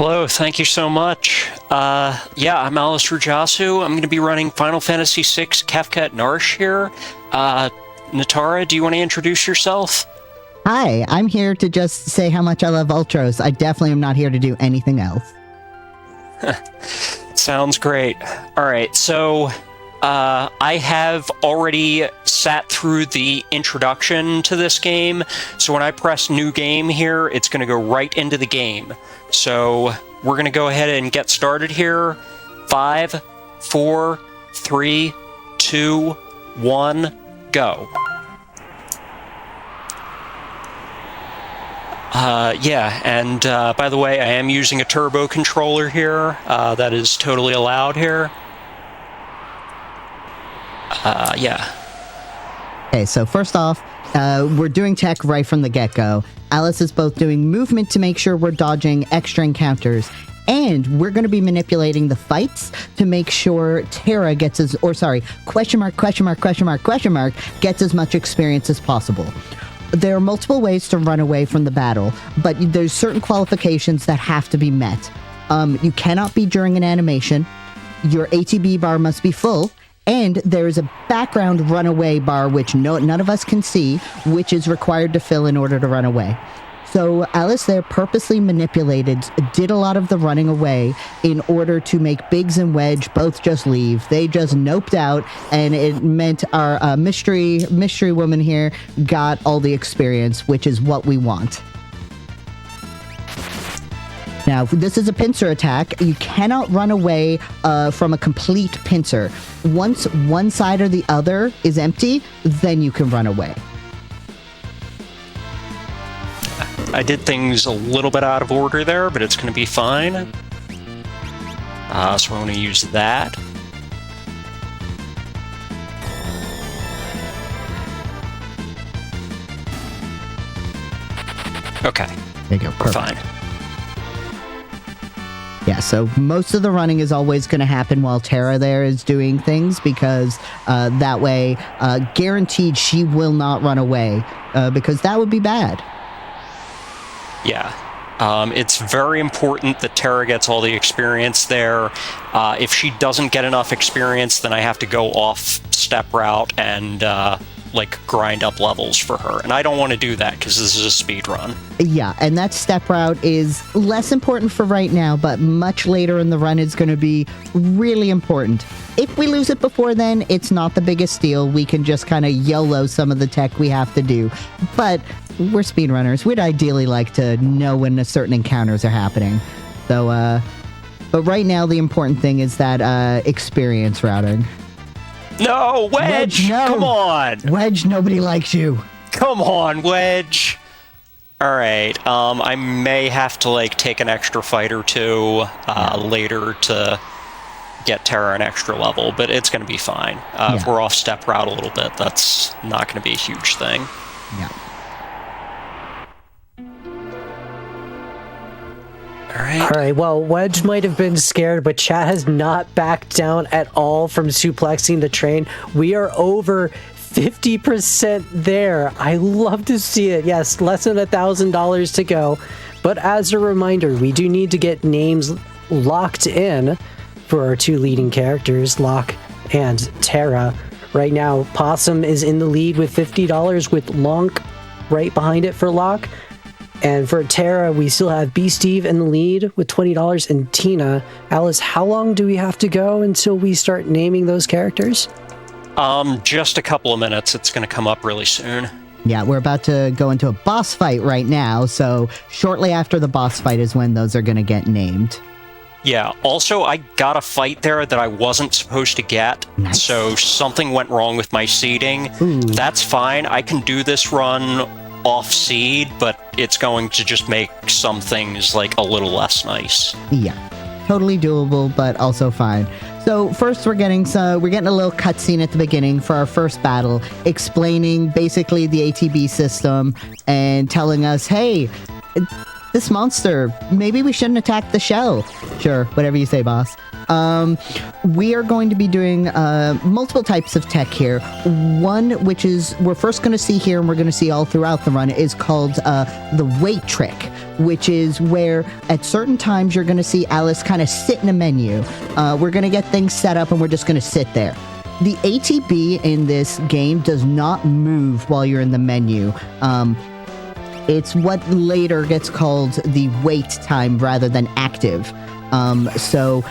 Hello, thank you so much. I'm Alys Rujasu. I'm going to be running Final Fantasy VI Kefka at Nourish here. Netara, do you want to introduce yourself? Hi, I'm here to just say how much I love Ultros. I definitely am not here to do anything else. Sounds great. Alright, so I have already sat through the introduction to this game, so when I press new game here, it's going to go right into the game. So we're going to go ahead and get started here. 5, 4, 3, 2, 1, go. By the way, I am using a turbo controller here. That is totally allowed here. Okay, so first off, we're doing tech right from the get-go. Alys is both doing movement to make sure we're dodging extra encounters, and we're going to be manipulating the fights to make sure Terra gets gets as much experience as possible. There are multiple ways to run away from the battle, but there's certain qualifications that have to be met. You cannot be during an animation, your ATB bar must be full, and there is a background runaway bar which none of us can see, which is required to fill in order to run away. So Alys there purposely did a lot of the running away in order to make Biggs and Wedge both just leave. They just noped out, and it meant our mystery woman here got all the experience, which is what we want. Now, this is a pincer attack. You cannot run away from a complete pincer. Once one side or the other is empty, then you can run away. I did things a little bit out of order there, but it's going to be fine. So I'm going to use that. Okay. There you go. We're fine. Yeah, so most of the running is always going to happen while Terra there is doing things, because that way, guaranteed she will not run away, because that would be bad. Yeah. It's very important that Terra gets all the experience there. If she doesn't get enough experience, then I have to go off step route and grind up levels for her. And I don't want to do that because this is a speed run. Yeah, and that step route is less important for right now, but much later in the run is going to be really important. If we lose it before then, it's not the biggest deal. We can just kind of YOLO some of the tech we have to do. But we're speedrunners. We'd ideally like to know when certain encounters are happening. So, but right now the important thing is that experience routing. No, Wedge! No. Come on! Wedge, nobody likes you. Come on, Wedge! Alright, I may have to, take an extra fight or two later to get Terra an extra level, but it's going to be fine. If we're off step route a little bit, that's not going to be a huge thing. Yeah. All right, well, Wedge might have been scared, but chat has not backed down at all from suplexing the train. We are over 50% there. I love to see it. Yes, less than $1,000 to go. But as a reminder, we do need to get names locked in for our two leading characters, Locke and Terra. Right now, Possum is in the lead with $50, with Lonk right behind it for Locke. And for Terra, we still have B-Steve in the lead with $20, and Tina. Alys, how long do we have to go until we start naming those characters? Just a couple of minutes. It's going to come up really soon. Yeah, we're about to go into a boss fight right now, so shortly after the boss fight is when those are going to get named. Yeah, also, I got a fight there that I wasn't supposed to get, Nice. So something went wrong with my seeding. Ooh. That's fine. I can do this run off seed, but it's going to just make some things a little less nice. Yeah, totally doable, but also fine. So first we're getting a little cutscene at the beginning for our first battle, explaining basically the ATB system and telling us, hey, this monster, maybe we shouldn't attack the shell. Sure, whatever you say, boss. We are going to be doing multiple types of tech here. One, which is we're first going to see here, and we're going to see all throughout the run, is called the wait trick, which is where at certain times you're going to see Alys kind of sit in a menu. We're going to get things set up and we're just going to sit there. The ATB in this game does not move while you're in the menu. It's what later gets called the wait time rather than active. So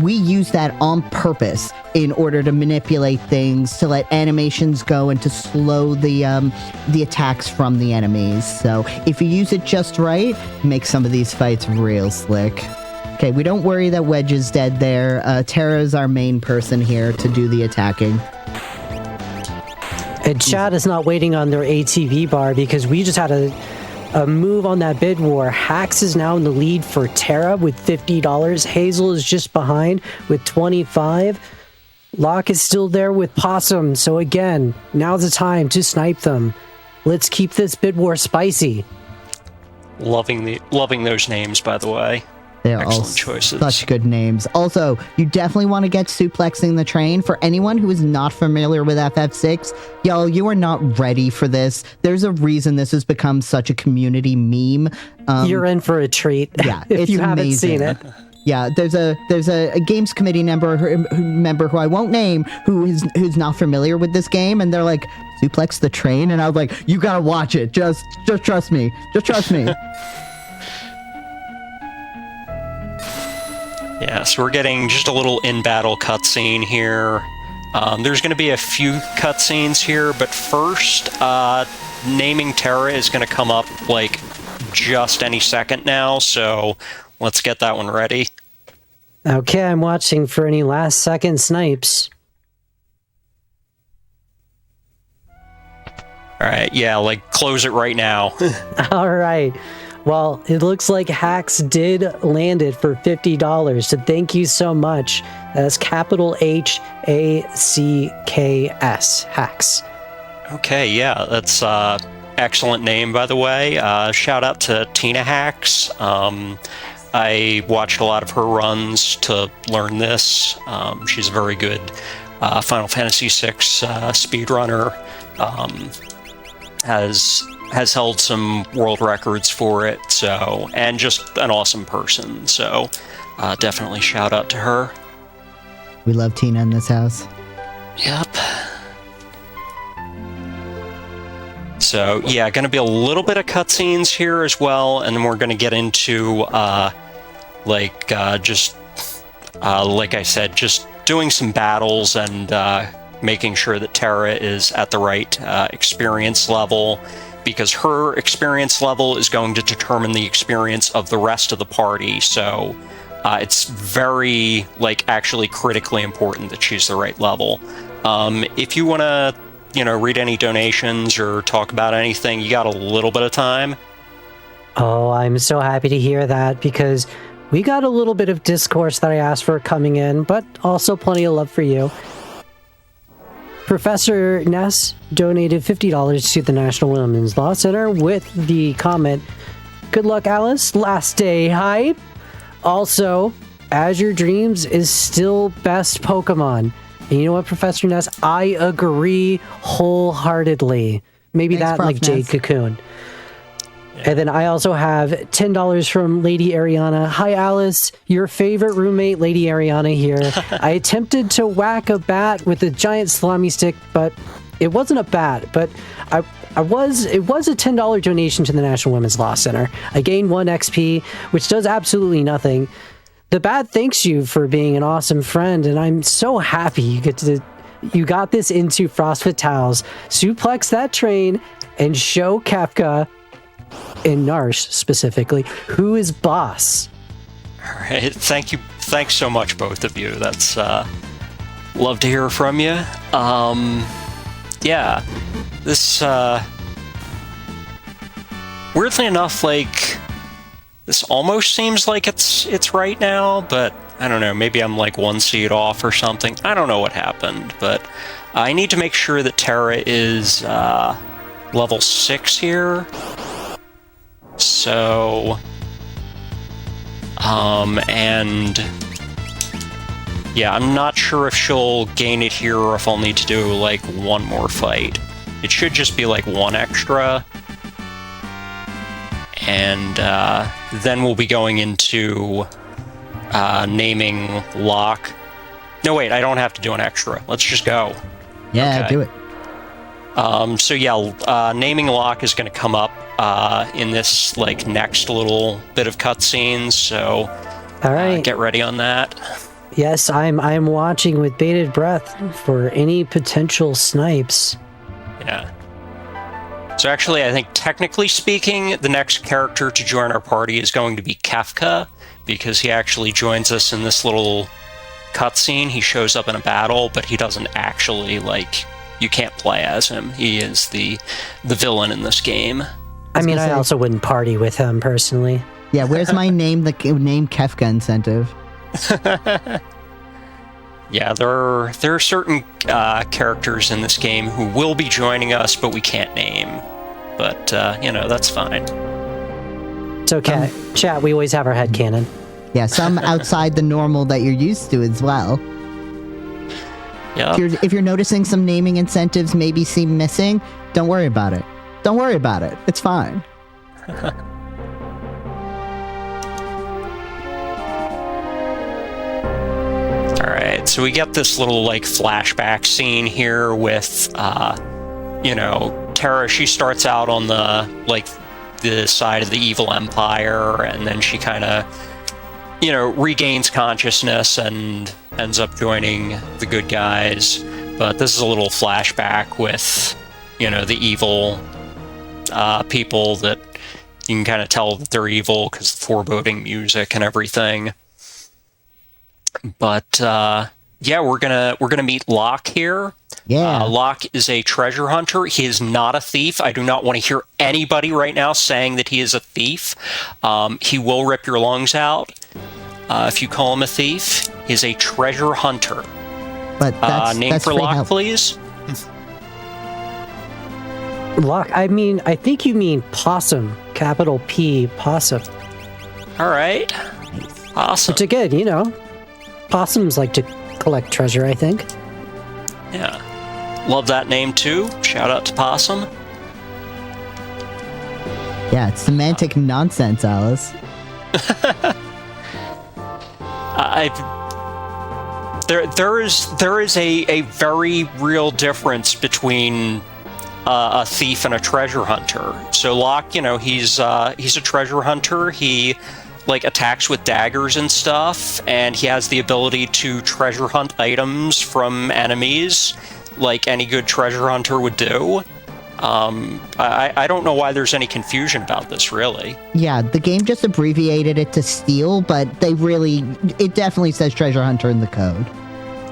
we use that on purpose in order to manipulate things, to let animations go and to slow the attacks from the enemies. So if you use it just right, it makes some of these fights real slick. Okay, we don't worry that Wedge is dead there. Tara's our main person here to do the attacking. And chat is not waiting on their ATV bar because we just had a move on that bid war. Hax is now in the lead for Tara with $50. Hazel is just behind with 25. Locke is still there with Possum. So again, now's the time to snipe them. Let's keep this bid war spicy. Loving those names, by the way. They're excellent all choices. Such good names. Also, you definitely want to get suplexing the train. For anyone who is not familiar with FF6, y'all, you are not ready for this. There's a reason this has become such a community meme. You're in for a treat. Yeah, if it's you haven't amazing. seen it. Yeah, there's a games committee member who I won't name who's not familiar with this game, and they're like, suplex the train, and I was like, you gotta watch it. Just trust me. Just trust me. Yeah, so we're getting just a little in-battle cutscene here. There's going to be a few cutscenes here, but first, naming Tara is going to come up, like, just any second now, so let's get that one ready. Okay, I'm watching for any last-second snipes. Alright, yeah, like, close it right now. All right. Well, it looks like Hax did land it for $50, so thank you so much. That's capital H-A-C-K-S, Hax. Okay, yeah, that's excellent name, by the way. Shout out to Tina Hax. I watched a lot of her runs to learn this. She's a very good Final Fantasy VI speedrunner. Has held some world records for it, so, and just an awesome person, so definitely shout out to her. We love Tina in this house. Yep. So, yeah, going to be a little bit of cutscenes here as well, and then we're going to get into, like I said, just doing some battles and making sure that Tara is at the right experience level, because her experience level is going to determine the experience of the rest of the party, so it's very, like, actually critically important that she's the right level. If you want to, read any donations or talk about anything, you got a little bit of time. Oh, I'm so happy to hear that, because we got a little bit of discourse that I asked for coming in, but also plenty of love for you. Professor Ness donated $50 to the National Women's Law Center with the comment, "Good luck, Alys. Last day hype." Also, Azure Dreams is still best Pokemon. And you know what, Professor Ness? I agree wholeheartedly. Maybe Thanks, that, Prof. like Jade Ness. Cocoon. And then I also have $10 from Lady Ariana. Hi, Alys. Your favorite roommate, Lady Ariana here. I attempted to whack a bat with a giant salami stick, but it wasn't a bat. But it was a $10 donation to the National Women's Law Center. I gained 1 XP, which does absolutely nothing. The bat thanks you for being an awesome friend, and I'm so happy you got this into Frost Fatales. Suplex that train and show Kefka, in Narsh specifically, who is boss. All right, thank you. Thanks so much, both of you. That's love to hear from you. Yeah, this weirdly enough, like, this almost seems like it's right now, but I don't know. Maybe I'm like 1 seed off or something. I don't know what happened, but I need to make sure that Tara is level 6 here. So, and yeah, I'm not sure if she'll gain it here or if I'll need to do like 1 more fight. It should just be like 1 extra. and then we'll be going into naming Locke. No, wait, I don't have to do an extra. Let's just go. Yeah, Okay. do it. So yeah, naming Locke is going to come up in this like next little bit of cutscenes. So All right. get ready on that. Yes, I'm watching with bated breath for any potential snipes. Yeah. So actually, I think technically speaking, the next character to join our party is going to be Kefka, because he actually joins us in this little cutscene. He shows up in a battle, but he doesn't actually, like, you can't play as him. He is the villain in this game. I mean, I say- also wouldn't party with him personally. Yeah, where's my name Kefka incentive? Yeah, there are certain characters in this game who will be joining us, but we can't name. But, that's fine. It's okay. Chat, we always have our headcanon. Yeah, some outside the normal that you're used to as well. Yeah. If you're noticing some naming incentives maybe seem missing, don't worry about it. Don't worry about it. It's fine. Alright, so we get this little, like, flashback scene here with, Tara. She starts out on the side of the evil empire, and then she kind of, regains consciousness and ends up joining the good guys. But this is a little flashback with, the evil people that you can kind of tell that they're evil because of the foreboding music and everything. But we're gonna meet Locke here. Yeah. Locke is a treasure hunter. He is not a thief. I do not want to hear anybody right now saying that he is a thief. He will rip your lungs out if you call him a thief. He's a treasure hunter. But Name that's for free Locke, help. please. Locke, I think you mean possum. Capital P, possum. All right. Awesome. It's a good, possums like to collect treasure, I think. Yeah. Love that name too. Shout out to Possum. Yeah, it's semantic nonsense, Alice. There is a very real difference between a thief and a treasure hunter. So Locke, he's a treasure hunter. He attacks with daggers and stuff, and he has the ability to treasure hunt items from enemies, like any good treasure hunter would do. I don't know why there's any confusion about this, really. Yeah, the game just abbreviated it to steal, but it definitely says treasure hunter in the code.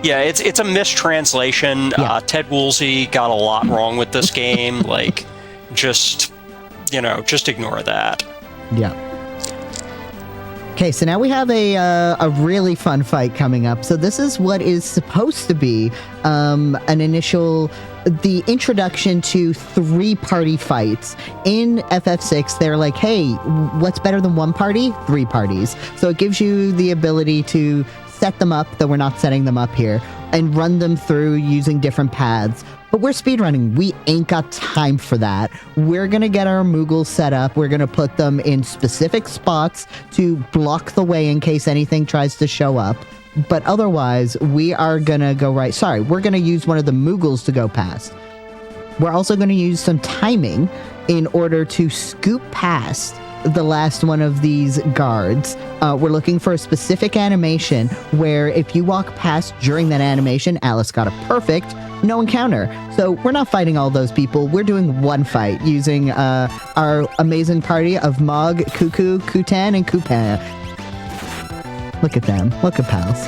Yeah, it's a mistranslation. Yeah. Ted Woolsey got a lot wrong with this game. Just ignore that. Yeah. Okay, so now we have a really fun fight coming up. So this is what is supposed to be the introduction to 3-party fights. In FF6, they're like, hey, what's better than 1 party? 3 parties. So it gives you the ability to set them up, though we're not setting them up here, and run them through using different paths. But we're speedrunning. We ain't got time for that. We're going to get our Moogles set up. We're going to put them in specific spots to block the way in case anything tries to show up. But otherwise, we are going to go right. Sorry, we're going to use one of the Moogles to go past. We're also going to use some timing in order to scoop past the last one of these guards. We're looking for a specific animation where if you walk past during that animation, Alice got a perfect no encounter. So we're not fighting all those people. We're doing one fight using our amazing party of Mog, Cuckoo, Kutan, and Kupin. Look at them. Look at pals.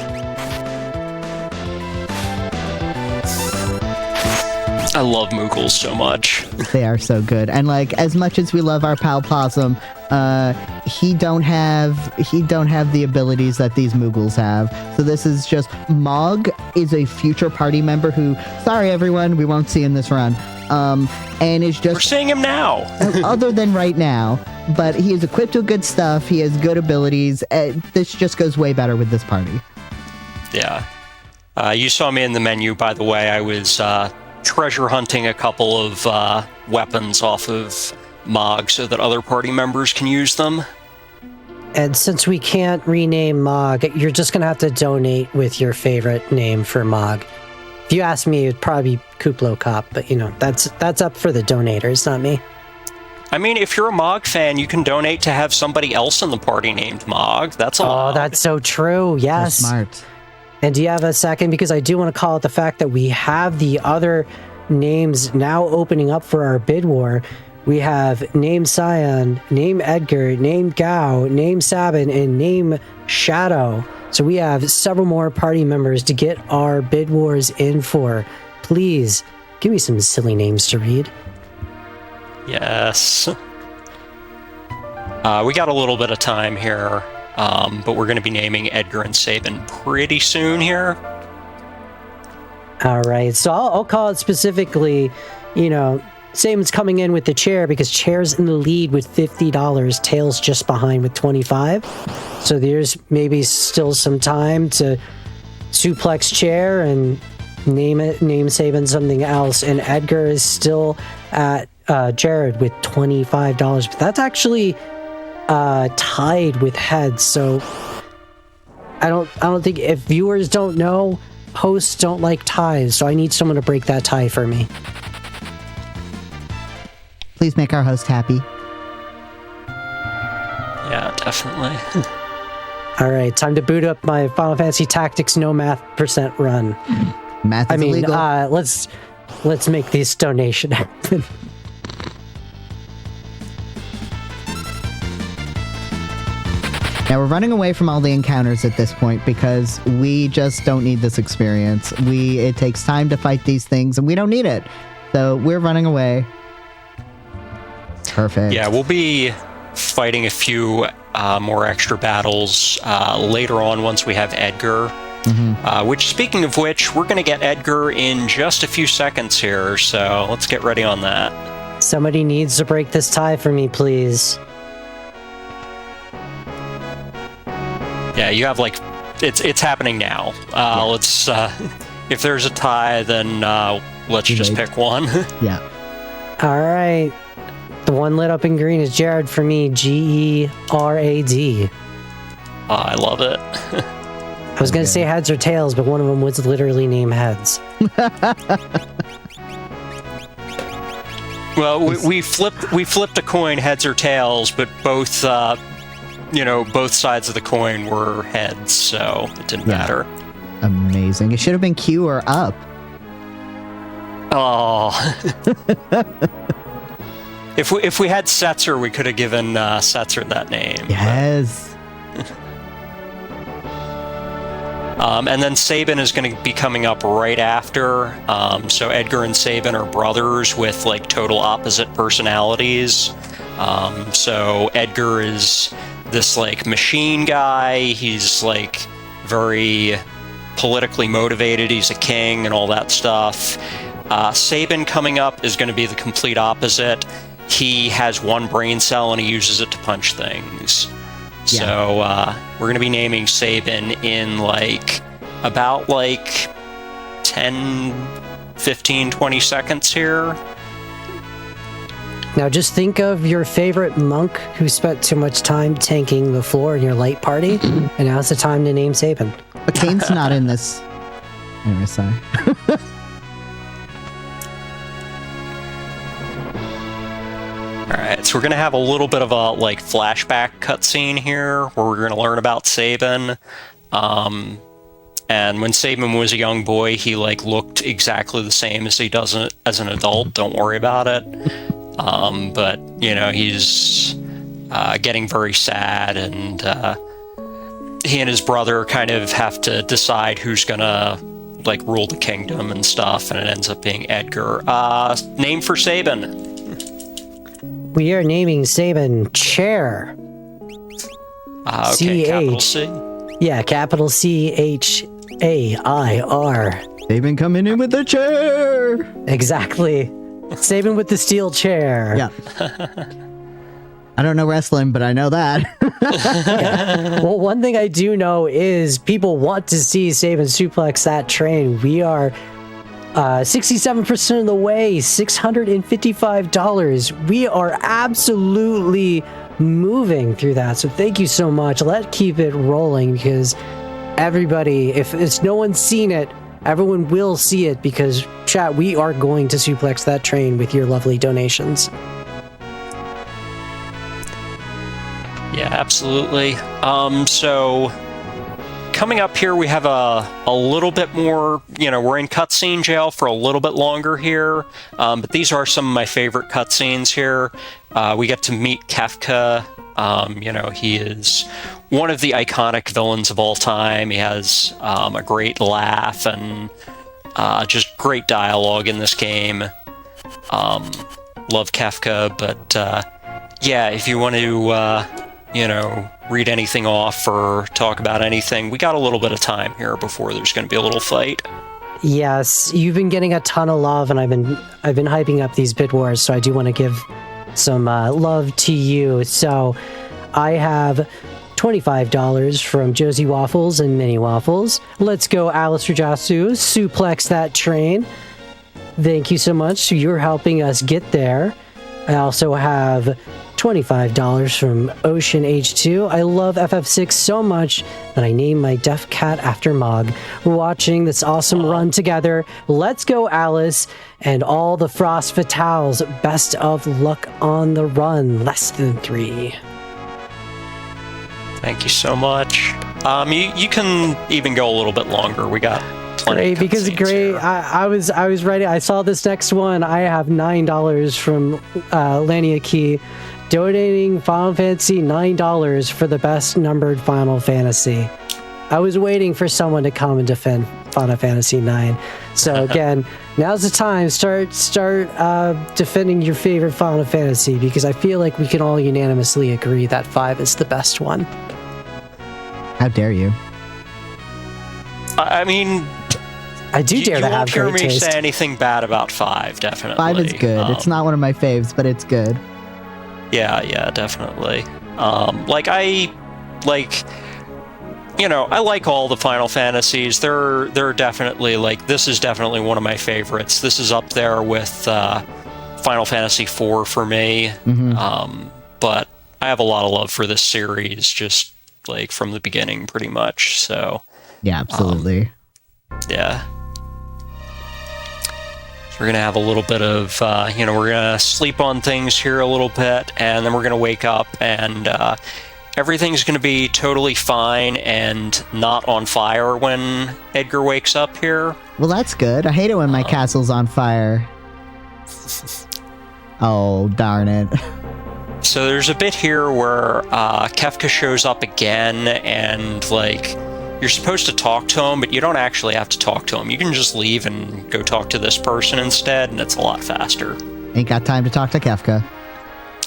I love Moogles so much. They are so good. And as much as we love our pal Possum, he don't have the abilities that these Moogles have. So this is just Mog is a future party member who, sorry everyone, we won't see in this run. And is just We're seeing him now. other than right now, but he is equipped with good stuff. He has good abilities. This just goes way better with this party. Yeah. You saw me in the menu, by the way. I was treasure hunting a couple of weapons off of Mog so that other party members can use them. And since we can't rename Mog, you're just gonna have to donate with your favorite name for Mog. If you ask me, it'd probably be Kuplo Cop, but that's up for the donators, not me. I mean, if you're a Mog fan, you can donate to have somebody else in the party named Mog. That's allowed. Oh, that's so true. Yes. So smart. And do you have a second? Because I do want to call out the fact that we have the other names now opening up for our bid war. We have name Scion, name Edgar, name Gao, name Sabin, and name Shadow. So we have several more party members to get our bid wars in for. Please, give me some silly names to read. Yes. We got a little bit of time here, but we're going to be naming Edgar and Sabin pretty soon here. All right, so I'll call it specifically, Sabin's coming in with the chair because chair's in the lead with $50, Tails just behind with 25. So there's maybe still some time to suplex chair and name Sabin something else. And Edgar is still at Jared with $25, but that's actually tied with heads. So I don't think, if viewers don't know, hosts don't like ties. So I need someone to break that tie for me. Please make our host happy. Yeah, definitely. All right, time to boot up my Final Fantasy Tactics no math % run. Math is illegal. Let's make this donation happen. Now we're running away from all the encounters at this point because we just don't need this experience. It takes time to fight these things and we don't need it. So we're running away. Perfect. Yeah, we'll be fighting a few more extra battles later on once we have Edgar. Which, speaking of which, we're going to get Edgar in just a few seconds here, so let's get ready on that. Somebody needs to break this tie for me, please. Yeah, you have it's happening now. Let's if there's a tie, then let's just pick one. Yeah. All right. The one lit up in green is Jared for me, Gerad. I love it. I was going to say heads or tails, but one of them was literally named heads. Well, we flipped a coin, heads or tails, but both both sides of the coin were heads, so it didn't matter. Amazing. It should have been Q or up. Oh. If we had Setzer, we could have given Setzer that name. Yes. And then Sabin is going to be coming up right after. So Edgar and Sabin are brothers with total opposite personalities. So Edgar is this machine guy. He's very politically motivated. He's a king and all that stuff. Sabin coming up is going to be the complete opposite. He has one brain cell and he uses it to punch things. Yeah. So we're going to be naming Sabin in about 10, 15, 20 seconds here. Now just think of your favorite monk who spent too much time tanking the floor in your light party, and now's the time to name Sabin. But Kane's not in this. Anyway, sorry. Alright, so we're going to have a little bit of a flashback cutscene here where we're going to learn about Sabin. And when Sabin was a young boy, he looked exactly the same as he does as an adult. Don't worry about it. But he's getting very sad, and he and his brother kind of have to decide who's gonna rule the kingdom and stuff, and it ends up being Edgar. Name for Sabin. We are naming Sabin Chair. Okay, capital C. Yeah, capital CHAIR. Sabin coming in with the chair. Exactly. Sabin with the steel chair. Yeah. I don't know wrestling, but I know that. Yeah. Well, one thing I do know is people want to see Sabin suplex that train. We are 67% of the way, $655. We are absolutely moving through that. So thank you so much. Let's keep it rolling because everybody, if it's no one's seen it, everyone will see it because, chat, we are going to suplex that train with your lovely donations. Yeah, absolutely. So coming up here, we have a little bit more, we're in cutscene jail for a little bit longer here, but these are some of my favorite cutscenes here. We get to meet Kefka. He is one of the iconic villains of all time. He has a great laugh and just great dialogue in this game. Love Kefka, but yeah, if you want to, read anything off or talk about anything, we got a little bit of time here before there's going to be a little fight. Yes, you've been getting a ton of love, and I've been hyping up these bid wars, so I do want to give some love to you. So I have $25 from Josie Waffles and Mini Waffles. Let's go, Alys Rujasu. Suplex that train. Thank you so much. You're helping us get there. I also have $25 from Ocean H2. I love FF6 so much that I named my deaf cat after Mog. We're watching this awesome run together. Let's go, Alys, and all the Frost Fatales. Best of luck on the run. Less than 3. Thank you so much. You can even go a little bit longer. We got plenty. Great, because great. I was ready. I saw this next one. I have $9 from Lania Key, donating Final Fantasy $9 for the best numbered Final Fantasy. I was waiting for someone to come and defend Final Fantasy 9. So again, now's the time. Start defending your favorite Final Fantasy, because I feel like we can all unanimously agree that 5 is the best one. How dare you? I mean, I do dare to have great taste. You won't hear me say anything bad about 5, definitely. 5 is good. It's not one of my faves, but it's good. Yeah, definitely. I like all the Final Fantasies. They're definitely, this is definitely one of my favorites. This is up there with Final Fantasy IV for me. Mm-hmm. But I have a lot of love for this series, just from the beginning, pretty much. So yeah, absolutely. Yeah. So we're gonna have a little bit of, we're gonna sleep on things here a little bit, and then we're gonna wake up, and everything's gonna be totally fine and not on fire when Edgar wakes up here. Well, that's good. I hate it when my castle's on fire. Oh, darn it. So there's a bit here where Kefka shows up again, and you're supposed to talk to him, but you don't actually have to talk to him. You can just leave and go talk to this person instead, and it's a lot faster. Ain't got time to talk to Kefka.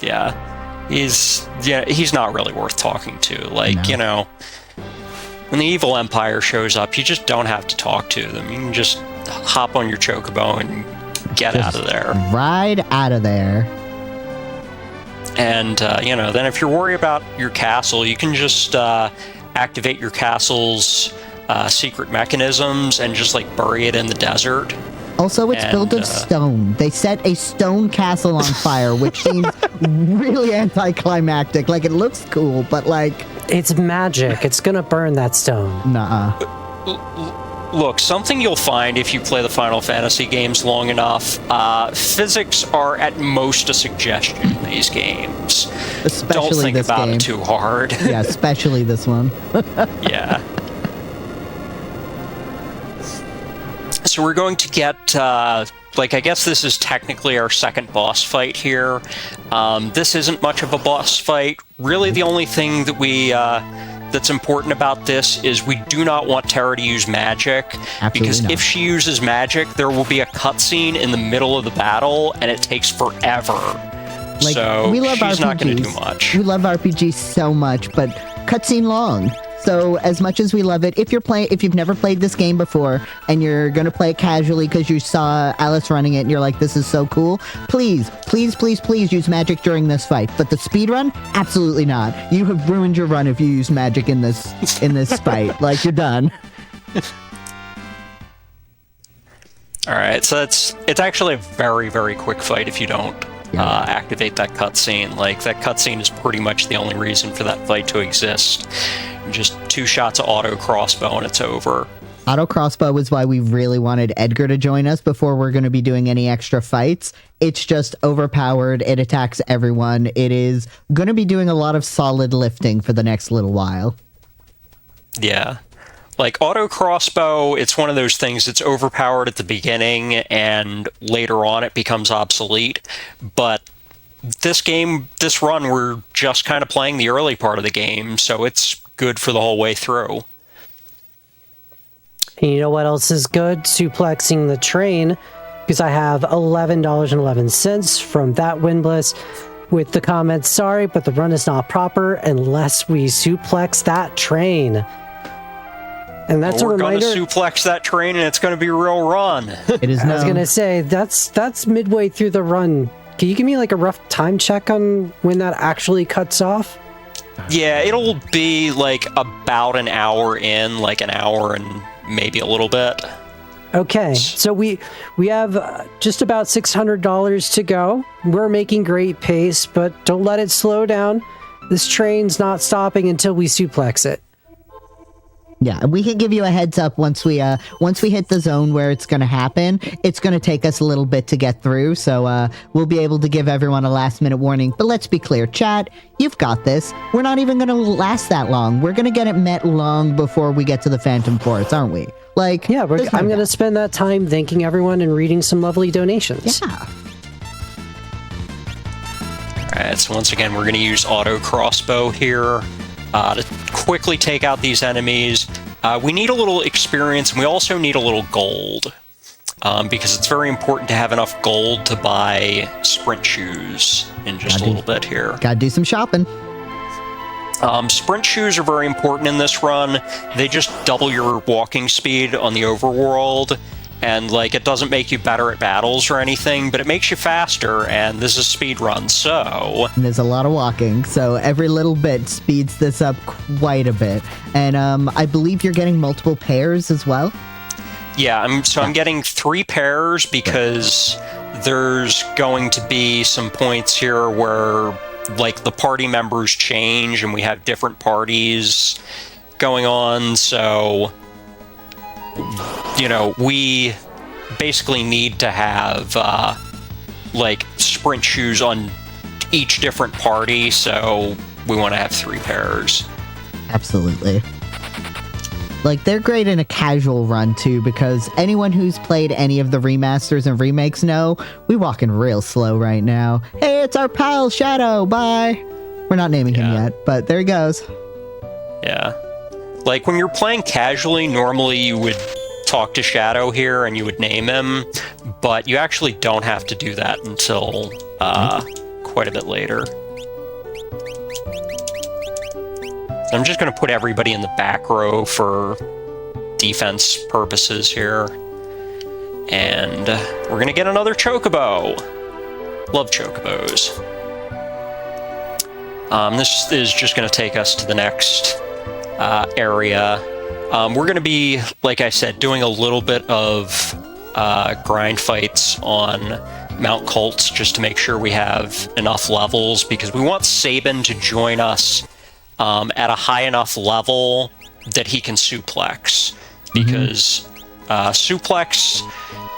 Yeah. He's not really worth talking to. No. When the evil empire shows up, you just don't have to talk to them. You can just hop on your chocobo and get out of there. Ride out of there. And, then if you're worried about your castle, you can just activate your castle's secret mechanisms and just, bury it in the desert. Also, it's built of stone. They set a stone castle on fire, which seems really anticlimactic. It looks cool, but, It's magic. It's gonna burn that stone. Nuh-uh. Look, something you'll find if you play the Final Fantasy games long enough, physics are at most a suggestion in these games. Especially Don't think this about game. it too hard. Yeah, especially this one. Yeah. So we're going to get, I guess this is technically our second boss fight here. This isn't much of a boss fight. Really, the only thing that that's important about this is we do not want Terra to use magic. Absolutely because not. if she uses magic, there will be a cutscene in the middle of the battle, and it takes forever. So we love she's RPGs. not going to do much. We love RPGs so much, but cutscene long. So as much as we love it, if you've never played this game before and you're going to play it casually because you saw Alys running it and you're like, this is so cool, please use magic during this fight. But the speed run, absolutely not. You have ruined your run if you use magic in this fight. You're done. All right, so it's actually a very, very quick fight if you don't activate that cutscene. Like, that cutscene is pretty much the only reason for that fight to exist. Just 2 shots of auto crossbow and it's over. Auto crossbow is why we really wanted Edgar to join us before we're going to be doing any extra fights. It's just overpowered. It attacks everyone. It is going to be doing a lot of solid lifting for the next little while. Yeah. Like, auto crossbow, it's one of those things that's overpowered at the beginning and later on it becomes obsolete. But this run, we're just kind of playing the early part of the game, so it's good for the whole way through. And you know what else is good? Suplexing the train, because I have $11.11 from that windlass with the comments, sorry, but the run is not proper unless we suplex that train. And that's a reminder. We're going to suplex that train and it's going to be a real run. It is I was going to say, that's midway through the run. Can you give me like a rough time check on when that actually cuts off? Yeah, it'll be like about an hour in, like an hour and maybe a little bit. Okay, so we have just about $600 to go. We're making great pace, but don't let it slow down. This train's not stopping until we suplex it. Yeah, and we can give you a heads up once we hit the zone where it's going to happen. It's going to take us a little bit to get through, so we'll be able to give everyone a last-minute warning. But let's be clear, chat, you've got this. We're not even going to last that long. We're going to get it met long before we get to the Phantom Ports, aren't we? Like, yeah, I'm going to spend that time thanking everyone and reading some lovely donations. Yeah. Alright, so once again, we're going to use auto crossbow here to quickly take out these enemies. We need a little experience, and we also need a little gold, because it's very important to have enough gold to buy sprint shoes in just a little bit here. Gotta do some shopping. Sprint shoes are very important in this run. They just double your walking speed on the overworld, and like, it doesn't make you better at battles or anything, but it makes you faster, and this is a speed run, so... And there's a lot of walking, so every little bit speeds this up quite a bit. And I believe you're getting multiple pairs as well? Yeah, I'm getting 3 pairs because there's going to be some points here where, like, the party members change and we have different parties going on, so... You know, we basically need to have, like, sprint shoes on each different party, so we want to have 3 pairs. Absolutely. Like, they're great in a casual run, too, because anyone who's played any of the remasters and remakes know we walking real slow right now. Hey, it's our pal, Shadow, bye! We're not naming him yet, but there he goes. Yeah. Like, when you're playing casually, normally you would talk to Shadow here and you would name him, but you actually don't have to do that until quite a bit later. So I'm just going to put everybody in the back row for defense purposes here. And we're going to get another Chocobo. Love Chocobos. This is just going to take us to the next area. We're going to be, like I said, doing a little bit of grind fights on Mount Colts just to make sure we have enough levels, because we want Sabin to join us at a high enough level that he can suplex, because suplex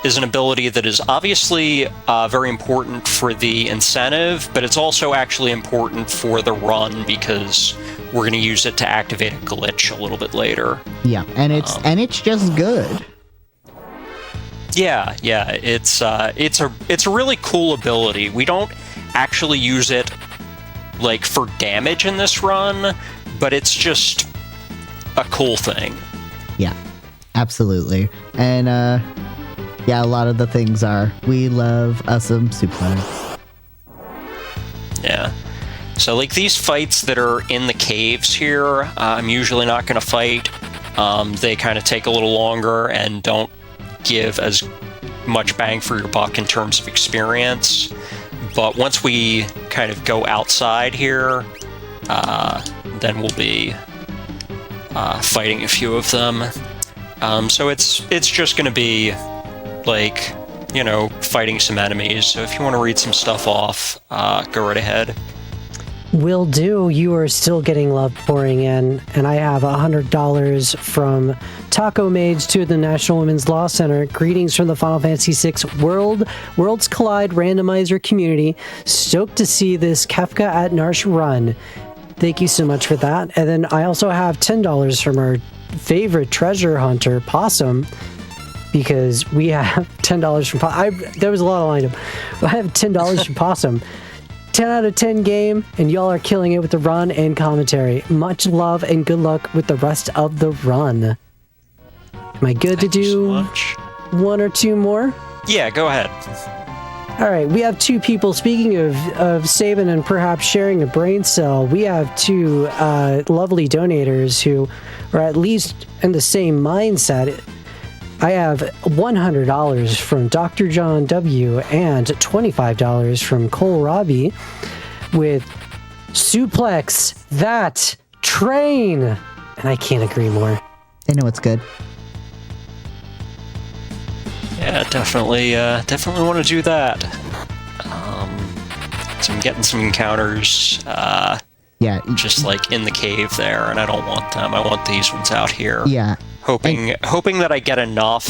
is an ability that is obviously very important for the incentive, but it's also actually important for the run because we're going to use it to activate a glitch a little bit later. Yeah, and it's just good. Yeah, it's a really cool ability. We don't actually use it like for damage in this run, but it's just a cool thing. Yeah, absolutely. And yeah, a lot of the things are. We love us some suplex. Yeah. So, like, these fights that are in the caves here, I'm usually not going to fight. They kind of take a little longer and don't give as much bang for your buck in terms of experience. But once we kind of go outside here, then we'll be fighting a few of them. So it's just going to be like, fighting some enemies. So if you want to read some stuff off, go right ahead. Will do. You are still getting love pouring in, and I have $100 from Taco Mage to the National Women's Law Center. Greetings from the Final Fantasy VI Worlds Collide randomizer community. Stoked to see this Kefka at Narsh run. Thank you so much for that. And then I also have $10 from our favorite treasure hunter, Possum, because we have $10 from Possum. There was a lot of lined up. I have $10 from Possum. 10 out of 10 game, and y'all are killing it with the run and commentary. Much love and good luck with the rest of the run. Am I good to do one or two more? Yeah, go ahead. All right, we have two people. Speaking of saving and perhaps sharing a brain cell, we have two lovely donators who are at least in the same mindset. I have $100 from Dr. John W. and $25 from Cole Robbie with Suplex That Train. And I can't agree more. They know it's good. Yeah, definitely want to do that. So I'm getting some encounters. Yeah. Just like in the cave there, and I don't want them. I want these ones out here. Yeah. Hoping that I get enough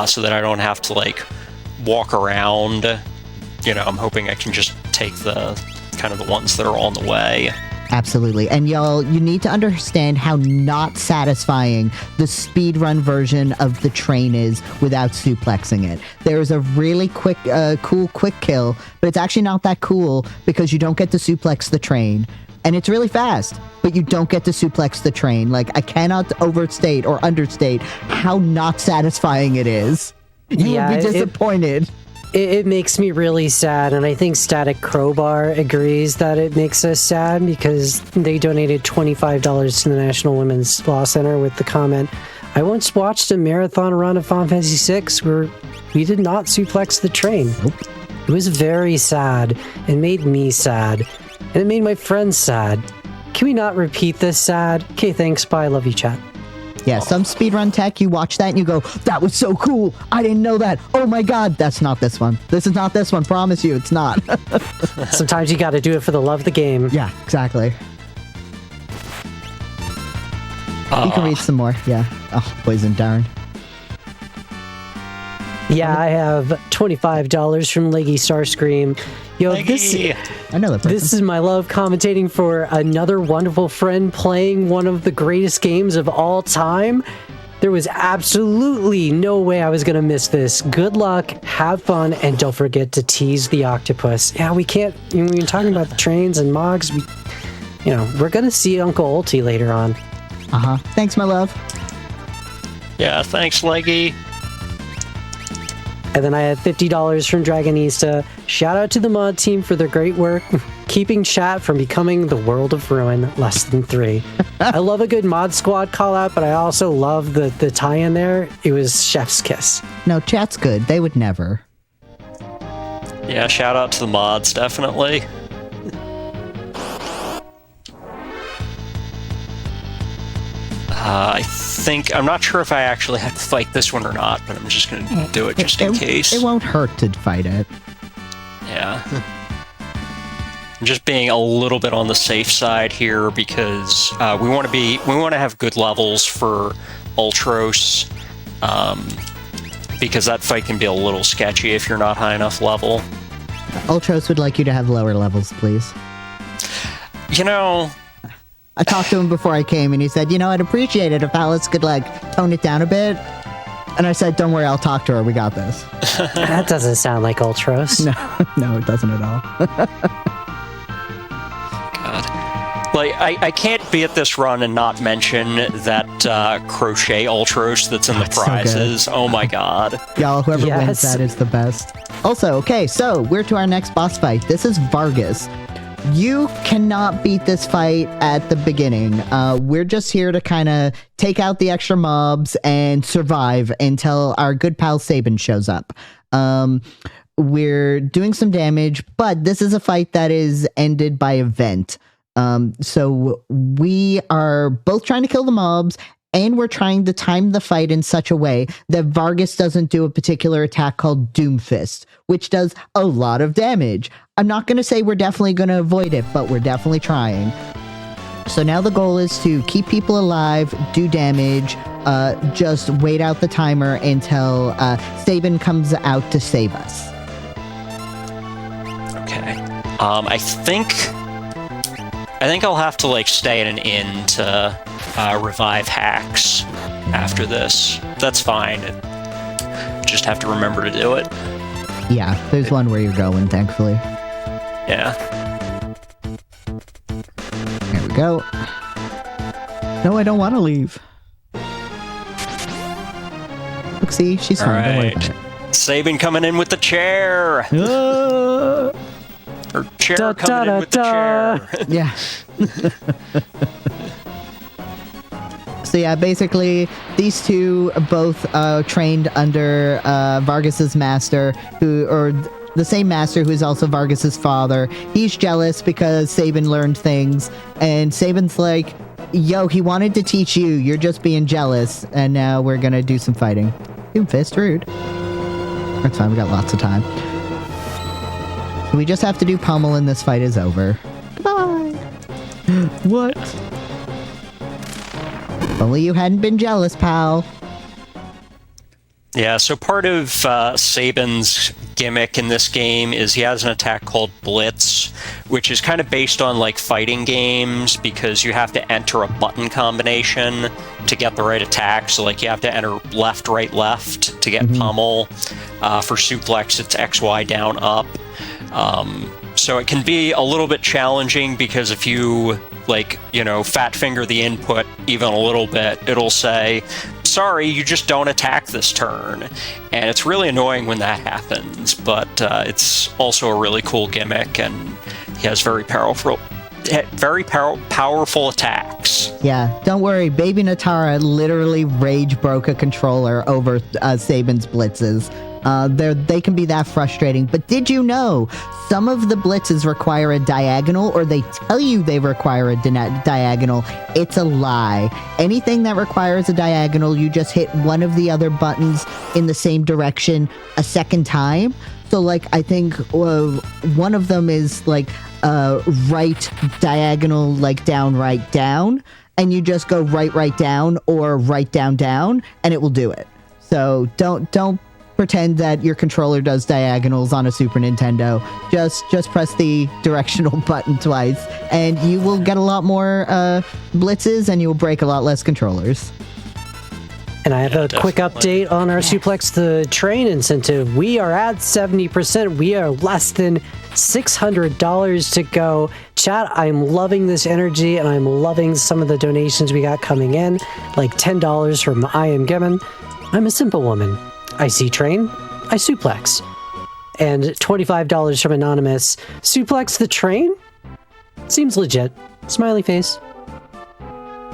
so that I don't have to like walk around. I'm hoping I can just take the ones that are on the way. Absolutely. And y'all, you need to understand how not satisfying the speedrun version of the train is without suplexing it. There's a really quick, cool quick kill, but it's actually not that cool because you don't get to suplex the train. And it's really fast, but you don't get to suplex the train. Like, I cannot overstate or understate how not satisfying it is. You would be disappointed. It makes me really sad, and I think Static Crowbar agrees that it makes us sad because they donated $25 to the National Women's Law Center with the comment, I once watched a marathon run of Final Fantasy VI where we did not suplex the train. Nope. It was very sad. It made me sad. And it made my friends sad. Can we not repeat this sad? Okay, thanks. Bye. Love you, chat. Yeah, some speedrun tech, you watch that and you go, that was so cool. I didn't know that. Oh my God, that's not this one. This is not this one. Promise you, it's not. Sometimes you got to do it for the love of the game. Yeah, exactly. You can read some more. Yeah. Oh, Poison Darn. Yeah, I have $25 from Leggy Starscream. Yo, I know that person. This is my love commentating for another wonderful friend playing one of the greatest games of all time. There was absolutely no way I was going to miss this. Good luck, have fun, and don't forget to tease the octopus. Yeah, we can't, when you're talking about the trains and Mogs, we're going to see Uncle Ulti later on. Uh-huh. Thanks, my love. Yeah, thanks, Leggy. And then I had $50 from Dragonista. Shout out to the mod team for their great work, keeping chat from becoming the world of ruin less than 3. I love a good mod squad call out, but I also love the tie-in there. It was chef's kiss. No, chat's good. They would never. Yeah, shout out to the mods, definitely. I'm not sure if I actually have to fight this one or not, but I'm just going to do it just in case. It won't hurt to fight it. Yeah. I'm just being a little bit on the safe side here because we want to have good levels for Ultros, because that fight can be a little sketchy if you're not high enough level. Ultros would like you to have lower levels, please. I talked to him before I came, and he said, I'd appreciate it if Alys could, tone it down a bit. And I said, don't worry, I'll talk to her. We got this. That doesn't sound like Ultros. No, it doesn't at all. God. I can't be at this run and not mention that crochet Ultros that's in the prizes. So oh my God. Y'all, whoever wins that is the best. Also, okay, so we're to our next boss fight. This is Vargas. You cannot beat this fight at the beginning. We're just here to kind of take out the extra mobs and survive until our good pal Sabin shows up. We're doing some damage, but this is a fight that is ended by event. So we are both trying to kill the mobs and we're trying to time the fight in such a way that Vargas doesn't do a particular attack called Doomfist, which does a lot of damage. I'm not going to say we're definitely going to avoid it, but we're definitely trying. So now the goal is to keep people alive, do damage, just wait out the timer until Sabin comes out to save us. Okay. I think I'll have to like stay at an inn to revive hacks after this. That's fine. Just have to remember to do it. Yeah, there's one where you're going, thankfully. Yeah. There we go. No, I don't want to leave. Look, see, she's All fine. Don't worry right. about it. Sabin coming in with the chair. Or chair coming in with the chair. Yeah. So yeah, basically, these two both trained under Vargas's master, the same master who's also Vargas's father. He's jealous because Sabin learned things, and Sabin's like, yo, he wanted to teach you, you're just being jealous, and now we're gonna do some fighting. Doomfist, rude. That's fine, we got lots of time. We just have to do pummel and this fight is over. Goodbye! What? If only you hadn't been jealous, pal. Yeah, so part of Sabin's gimmick in this game is he has an attack called Blitz, which is kind of based on like fighting games because you have to enter a button combination to get the right attack. So like you have to enter left, right, left to get pummel. For suplex, it's X, Y, down, up. So it can be a little bit challenging because if you fat finger the input even a little bit, it'll say, sorry, you just don't attack this turn. And it's really annoying when that happens, but it's also a really cool gimmick, and he has very powerful attacks. Yeah, don't worry, baby Netara literally rage broke a controller over Sabin's blitzes. They can be that frustrating, but did you know some of the blitzes require a diagonal, or they tell you they require a diagonal? It's a lie. Anything that requires a diagonal, you just hit one of the other buttons in the same direction a second time. So like, I think one of them is like right diagonal, like down, right down, and you just go right down or right down, and it will do it. So don't pretend that your controller does diagonals on a Super Nintendo. Just press the directional button twice, and you will get a lot more blitzes, and you will break a lot less controllers. And I have a quick update on our Suplex the Train incentive. We are at 70%. We are less than $600 to go. Chat, I'm loving this energy, and I'm loving some of the donations we got coming in, like $10 from I Am Gibbon. I'm a simple woman. I see train, I suplex. And $25 from Anonymous. Suplex the train? Seems legit. Smiley face.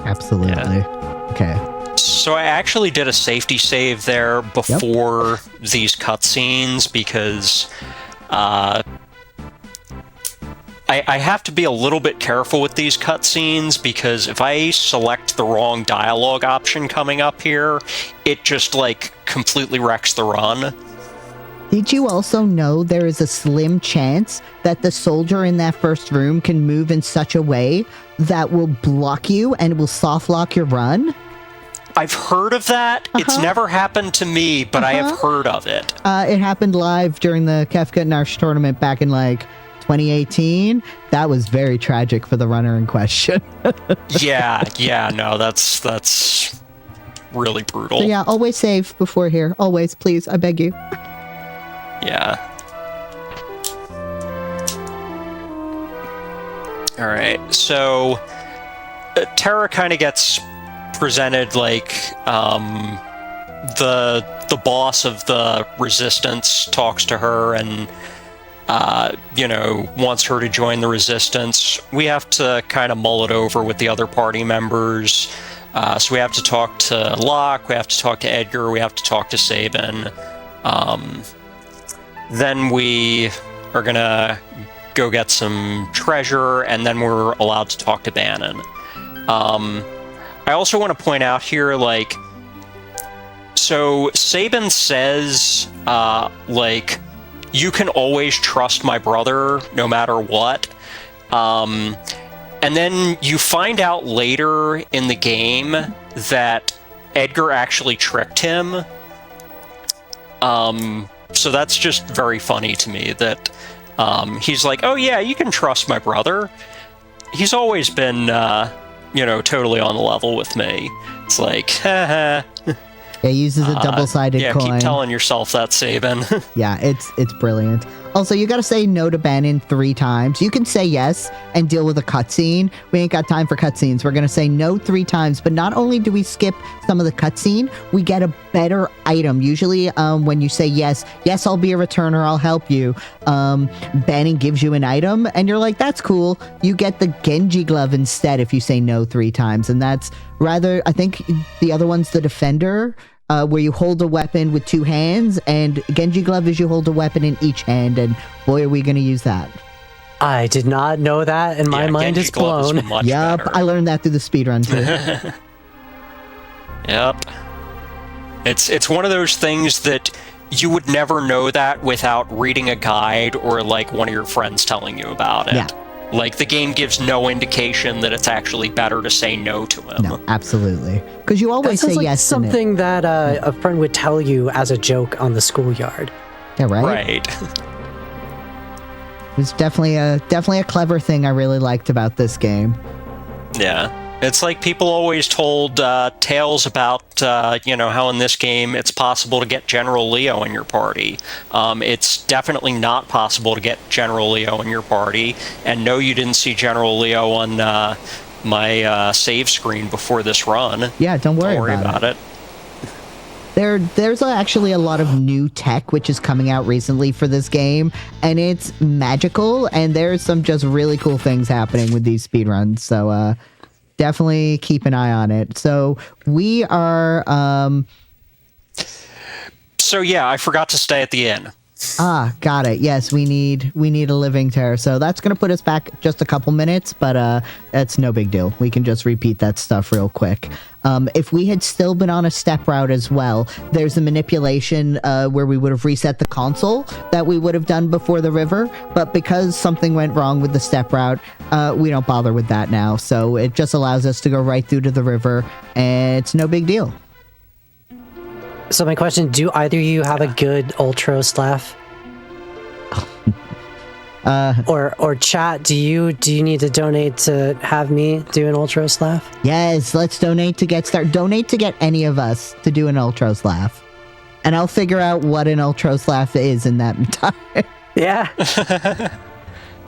Absolutely. Yeah. Okay. So I actually did a safety save there before these cutscenes because I have to be a little bit careful with these cutscenes because if I select the wrong dialogue option coming up here, it just like completely wrecks the run. Did you also know there is a slim chance that the soldier in that first room can move in such a way that will block you and will soft lock your run? I've heard of that. It's never happened to me, but I have heard of it. It happened live during the Kefka and Narsh tournament back in like 2018. That was very tragic for the runner in question. No, that's really brutal. So yeah, always save before here. Always, please, I beg you. Yeah. All right, so Terra kind of gets presented like the boss of the resistance talks to her and wants her to join the resistance. We have to kind of mull it over with the other party members. So we have to talk to Locke, we have to talk to Edgar, we have to talk to Sabin. Then we are gonna go get some treasure, and then we're allowed to talk to Bannon. I also want to point out here, like, so Sabin says, like, you can always trust my brother no matter what. And then you find out later in the game that Edgar actually tricked him. So that's just very funny to me that he's like, oh yeah, you can trust my brother. He's always been, totally on the level with me. It's like, haha. It uses a double-sided coin. Yeah, keep telling yourself that, Sabin. Yeah, it's brilliant. Also, you gotta say no to Bannon 3 times. You can say yes and deal with a cutscene. We ain't got time for cutscenes. We're gonna say no 3 times, but not only do we skip some of the cutscene, we get a better item. Usually, when you say yes, I'll be a returner, I'll help you, Bannon gives you an item, and you're like, that's cool. You get the Genji glove instead if you say no 3 times, and that's rather, I think the other one's the Defender, where you hold a weapon with 2 hands, and Genji glove is you hold a weapon in each hand, and boy, are we going to use that. I did not know that, and my mind Genji is glove blown. much Yup, better. I learned that through the speedrun too. Yep. It's one of those things that you would never know that without reading a guide or like one of your friends telling you about it. Yeah. Like, the game gives no indication that it's actually better to say no to him. No, absolutely. Because you That always sounds say like yes in it. something that a friend would tell you as a joke on the schoolyard. Yeah, right? Right. It was definitely a clever thing I really liked about this game. Yeah. It's like people always told tales about, how in this game it's possible to get General Leo in your party. It's definitely not possible to get General Leo in your party. And no, you didn't see General Leo on my save screen before this run. Yeah, don't worry about it. There's actually a lot of new tech which is coming out recently for this game, and it's magical, and there's some just really cool things happening with these speedruns. So, definitely keep an eye on it. So we are. So yeah, I forgot to stay at the inn. Got it. Yes, we need a living terror. So that's gonna put us back just a couple minutes, but that's no big deal. We can just repeat that stuff real quick. If we had still been on a step route as well, there's a manipulation where we would have reset the console that we would have done before the river, but because something went wrong with the step route, we don't bother with that now. So it just allows us to go right through to the river, and it's no big deal. So my question, do either of you have a good Ultros laugh? Or chat, do you need to donate to have me do an Ultros laugh? Yes, let's donate to get started. Donate to get any of us to do an Ultros laugh. And I'll figure out what an Ultros laugh is in that time. Yeah.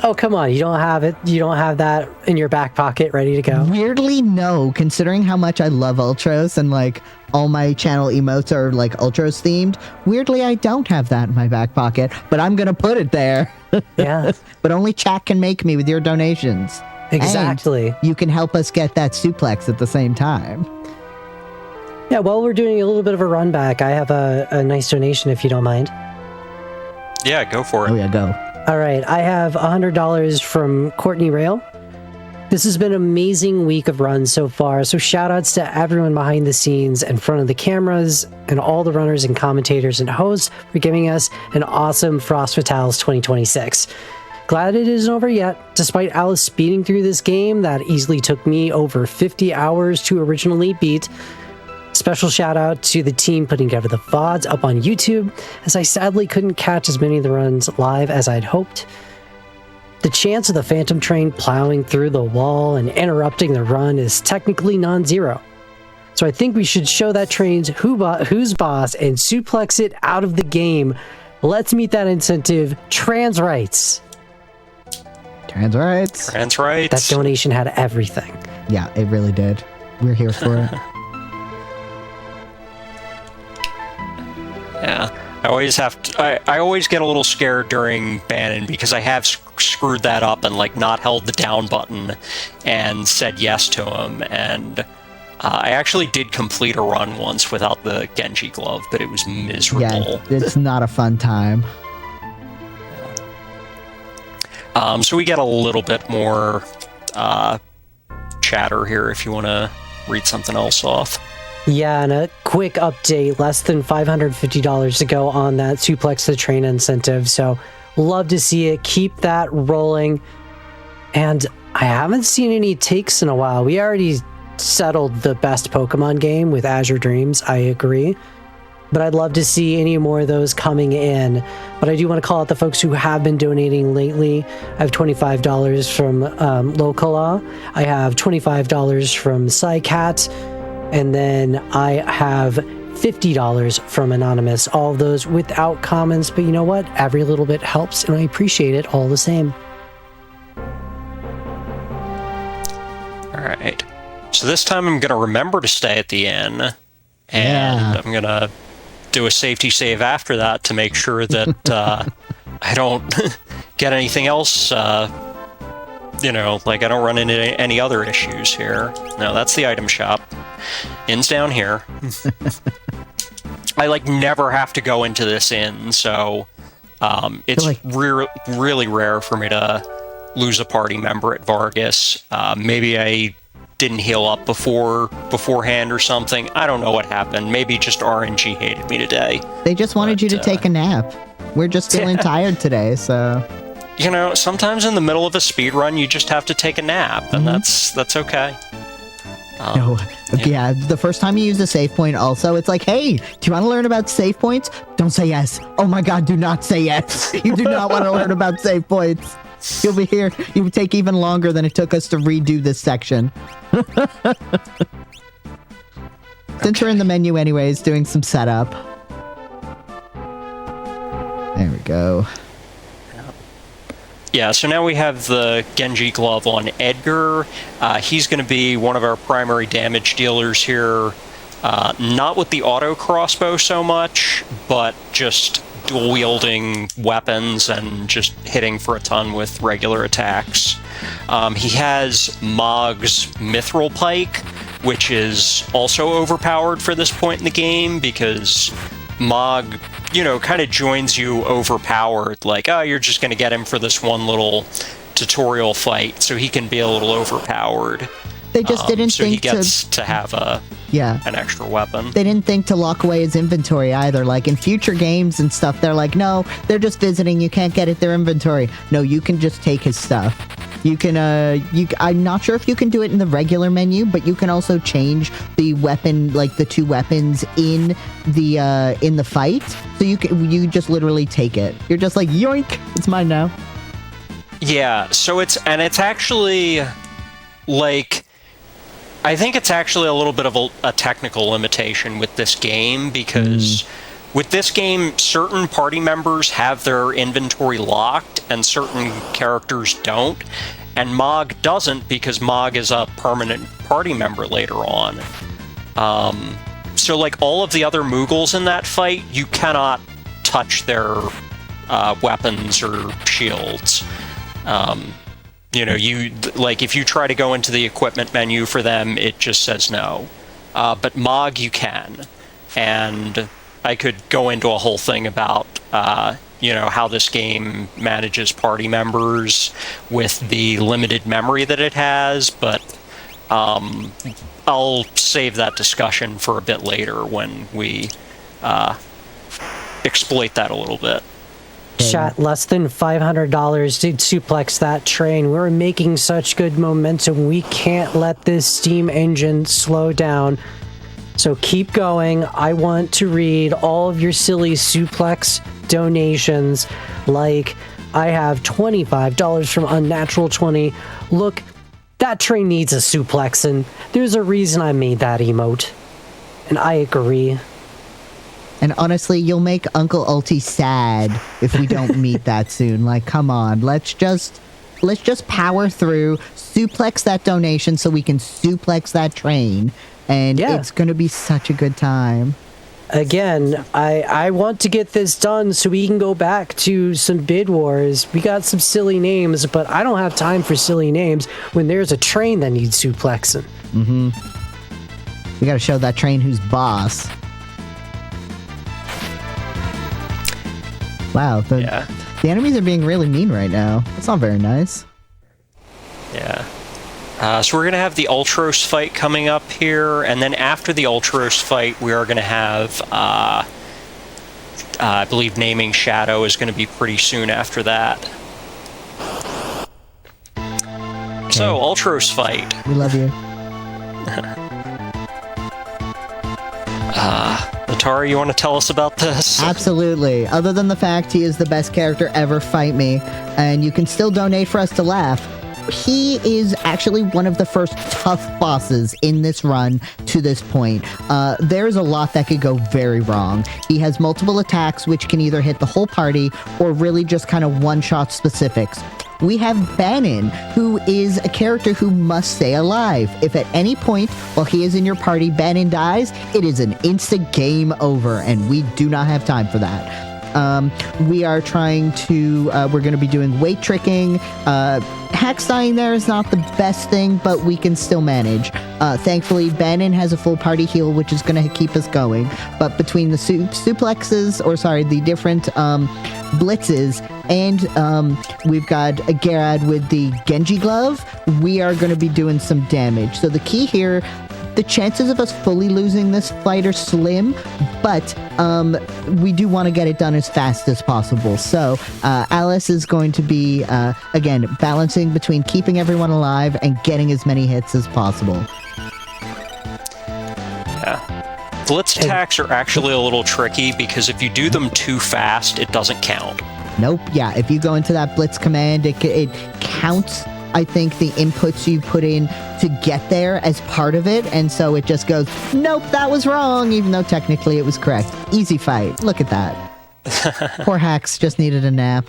Oh, come on. You don't have it. You don't have that in your back pocket ready to go. Weirdly, no, considering how much I love Ultros and like all my channel emotes are like Ultros themed. Weirdly, I don't have that in my back pocket, but I'm going to put it there. Yeah. But only chat can make me with your donations. Exactly. And you can help us get that suplex at the same time. Yeah, while we're doing a little bit of a run back, I have a nice donation if you don't mind. Yeah, go for it. Oh yeah, go. All right, I have $100 from Courtney Rail. This has been an amazing week of runs so far, so shout outs to everyone behind the scenes, in front of the cameras, and all the runners and commentators and hosts for giving us an awesome Frost Fatales 2026. Glad it isn't over yet, despite Alys speeding through this game that easily took me over 50 hours to originally beat. Special shout out to the team putting together the VODs up on YouTube, as I sadly couldn't catch as many of the runs live as I'd hoped. The chance of the Phantom Train plowing through the wall and interrupting the run is technically non-zero. So I think we should show that train's who's boss and suplex it out of the game. Let's meet that incentive, trans rights. Trans rights. Trans rights. That donation had everything. Yeah, it really did. We're here for it. Yeah, I always get a little scared during Bannon because I have screwed that up and like not held the down button and said yes to him, and I actually did complete a run once without the Genji glove, but it was miserable. Yeah, it's not a fun time. So we get a little bit more chatter here if you want to read something else off. Yeah, and a quick update, less than $550 to go on that Suplex the Train incentive. So love to see it. Keep that rolling. And I haven't seen any takes in a while. We already settled the best Pokemon game with Azure Dreams. I agree. But I'd love to see any more of those coming in. But I do want to call out the folks who have been donating lately. I have $25 from Locala. I have $25 from Psycat. And then I have $50 from Anonymous. All of those without comments. But you know what? Every little bit helps, and I appreciate it all the same. All right. So this time I'm going to remember to stay at the inn. And I'm going to do a safety save after that to make sure that I don't get anything else, like I don't run into any other issues here. No, that's the item shop. Inn's down here. I never have to go into this inn, so it's really rare for me to lose a party member at Vargas. Maybe I didn't heal up beforehand or something. I don't know what happened. Maybe just RNG hated me today. They just wanted you to take a nap. We're just feeling tired today, so... sometimes in the middle of a speed run, you just have to take a nap, and that's okay. The first time you use a save point also, it's like, hey, do you want to learn about save points? Don't say yes. Oh my god, do not say yes. You do not want to learn about save points. You'll be here. You would take even longer than it took us to redo this section. Since we're in the menu anyways, doing some setup. There we go. Yeah, so now we have the Genji glove on Edgar. He's going to be one of our primary damage dealers here. Not with the auto crossbow so much, but just dual-wielding weapons and just hitting for a ton with regular attacks. He has Mog's Mithril Pike, which is also overpowered for this point in the game because Mog, kind of joins you overpowered. You're just going to get him for this one little tutorial fight, so he can be a little overpowered. They just didn't think he gets to have an extra weapon. They didn't think to lock away his inventory either. In future games and stuff, they're like, no, they're just visiting. You can't get at their inventory. No, you can just take his stuff. You can, I'm not sure if you can do it in the regular menu, but you can also change the weapon, the two weapons in the fight. So you just literally take it. You're just like, yoink, it's mine now. Yeah, so it's actually, I think it's actually a little bit of a technical limitation with this game because with this game, certain party members have their inventory locked and certain characters don't. And Mog doesn't because Mog is a permanent party member later on. So all of the other Moogles in that fight, you cannot touch their weapons or shields. If you try to go into the equipment menu for them, it just says no. But Mog, you can. And I could go into a whole thing about, how this game manages party members with the limited memory that it has, but I'll save that discussion for a bit later when we exploit that a little bit. Shot less than $500 to suplex that train. We're making such good momentum. We can't let this steam engine slow down. So keep going. I want to read all of your silly suplex donations. I have $25 from Unnatural 20. Look, that train needs a suplex, and there's a reason I made that emote. And I agree. And honestly, you'll make Uncle Ulti sad if we don't meet that soon. Come on, let's just power through, suplex that donation so we can suplex that train, and it's going to be such a good time. Again, I want to get this done so we can go back to some bid wars. We got some silly names, but I don't have time for silly names when there's a train that needs suplexing. We got to show that train who's boss. Wow, the enemies are being really mean right now. That's not very nice. Yeah. So we're going to have the Ultros fight coming up here, and then after the Ultros fight, we are going to have, I believe naming Shadow is going to be pretty soon after that. Okay. So, Ultros fight. We love you. Netara, you want to tell us about this? Absolutely. Other than the fact he is the best character ever, fight me, and you can still donate for us to laugh. He is actually one of the first tough bosses in this run to this point. There's a lot that could go very wrong. He has multiple attacks which can either hit the whole party or really just kind of one-shot specifics. We have Bannon, who is a character who must stay alive. If at any point while he is in your party, Bannon dies, it is an instant game over, and we do not have time for that. We are trying to, we're going to be doing weight tricking. Hex dying there is not the best thing, but we can still manage. Thankfully, Bannon has a full party heal, which is going to keep us going. But between the the different blitzes, and we've got a Garad with the Genji glove, we are going to be doing some damage. So the key here, the chances of us fully losing this fight are slim, but we do want to get it done as fast as possible. So Alys is going to be, again, balancing between keeping everyone alive and getting as many hits as possible. Yeah. Blitz attacks are actually a little tricky because if you do them too fast, it doesn't count. Nope. Yeah, if you go into that blitz command, it counts, I think, the inputs you put in to get there as part of it, and so it just goes, nope, that was wrong, even though technically it was correct. Easy fight. Look at that. Poor Hacks just needed a nap.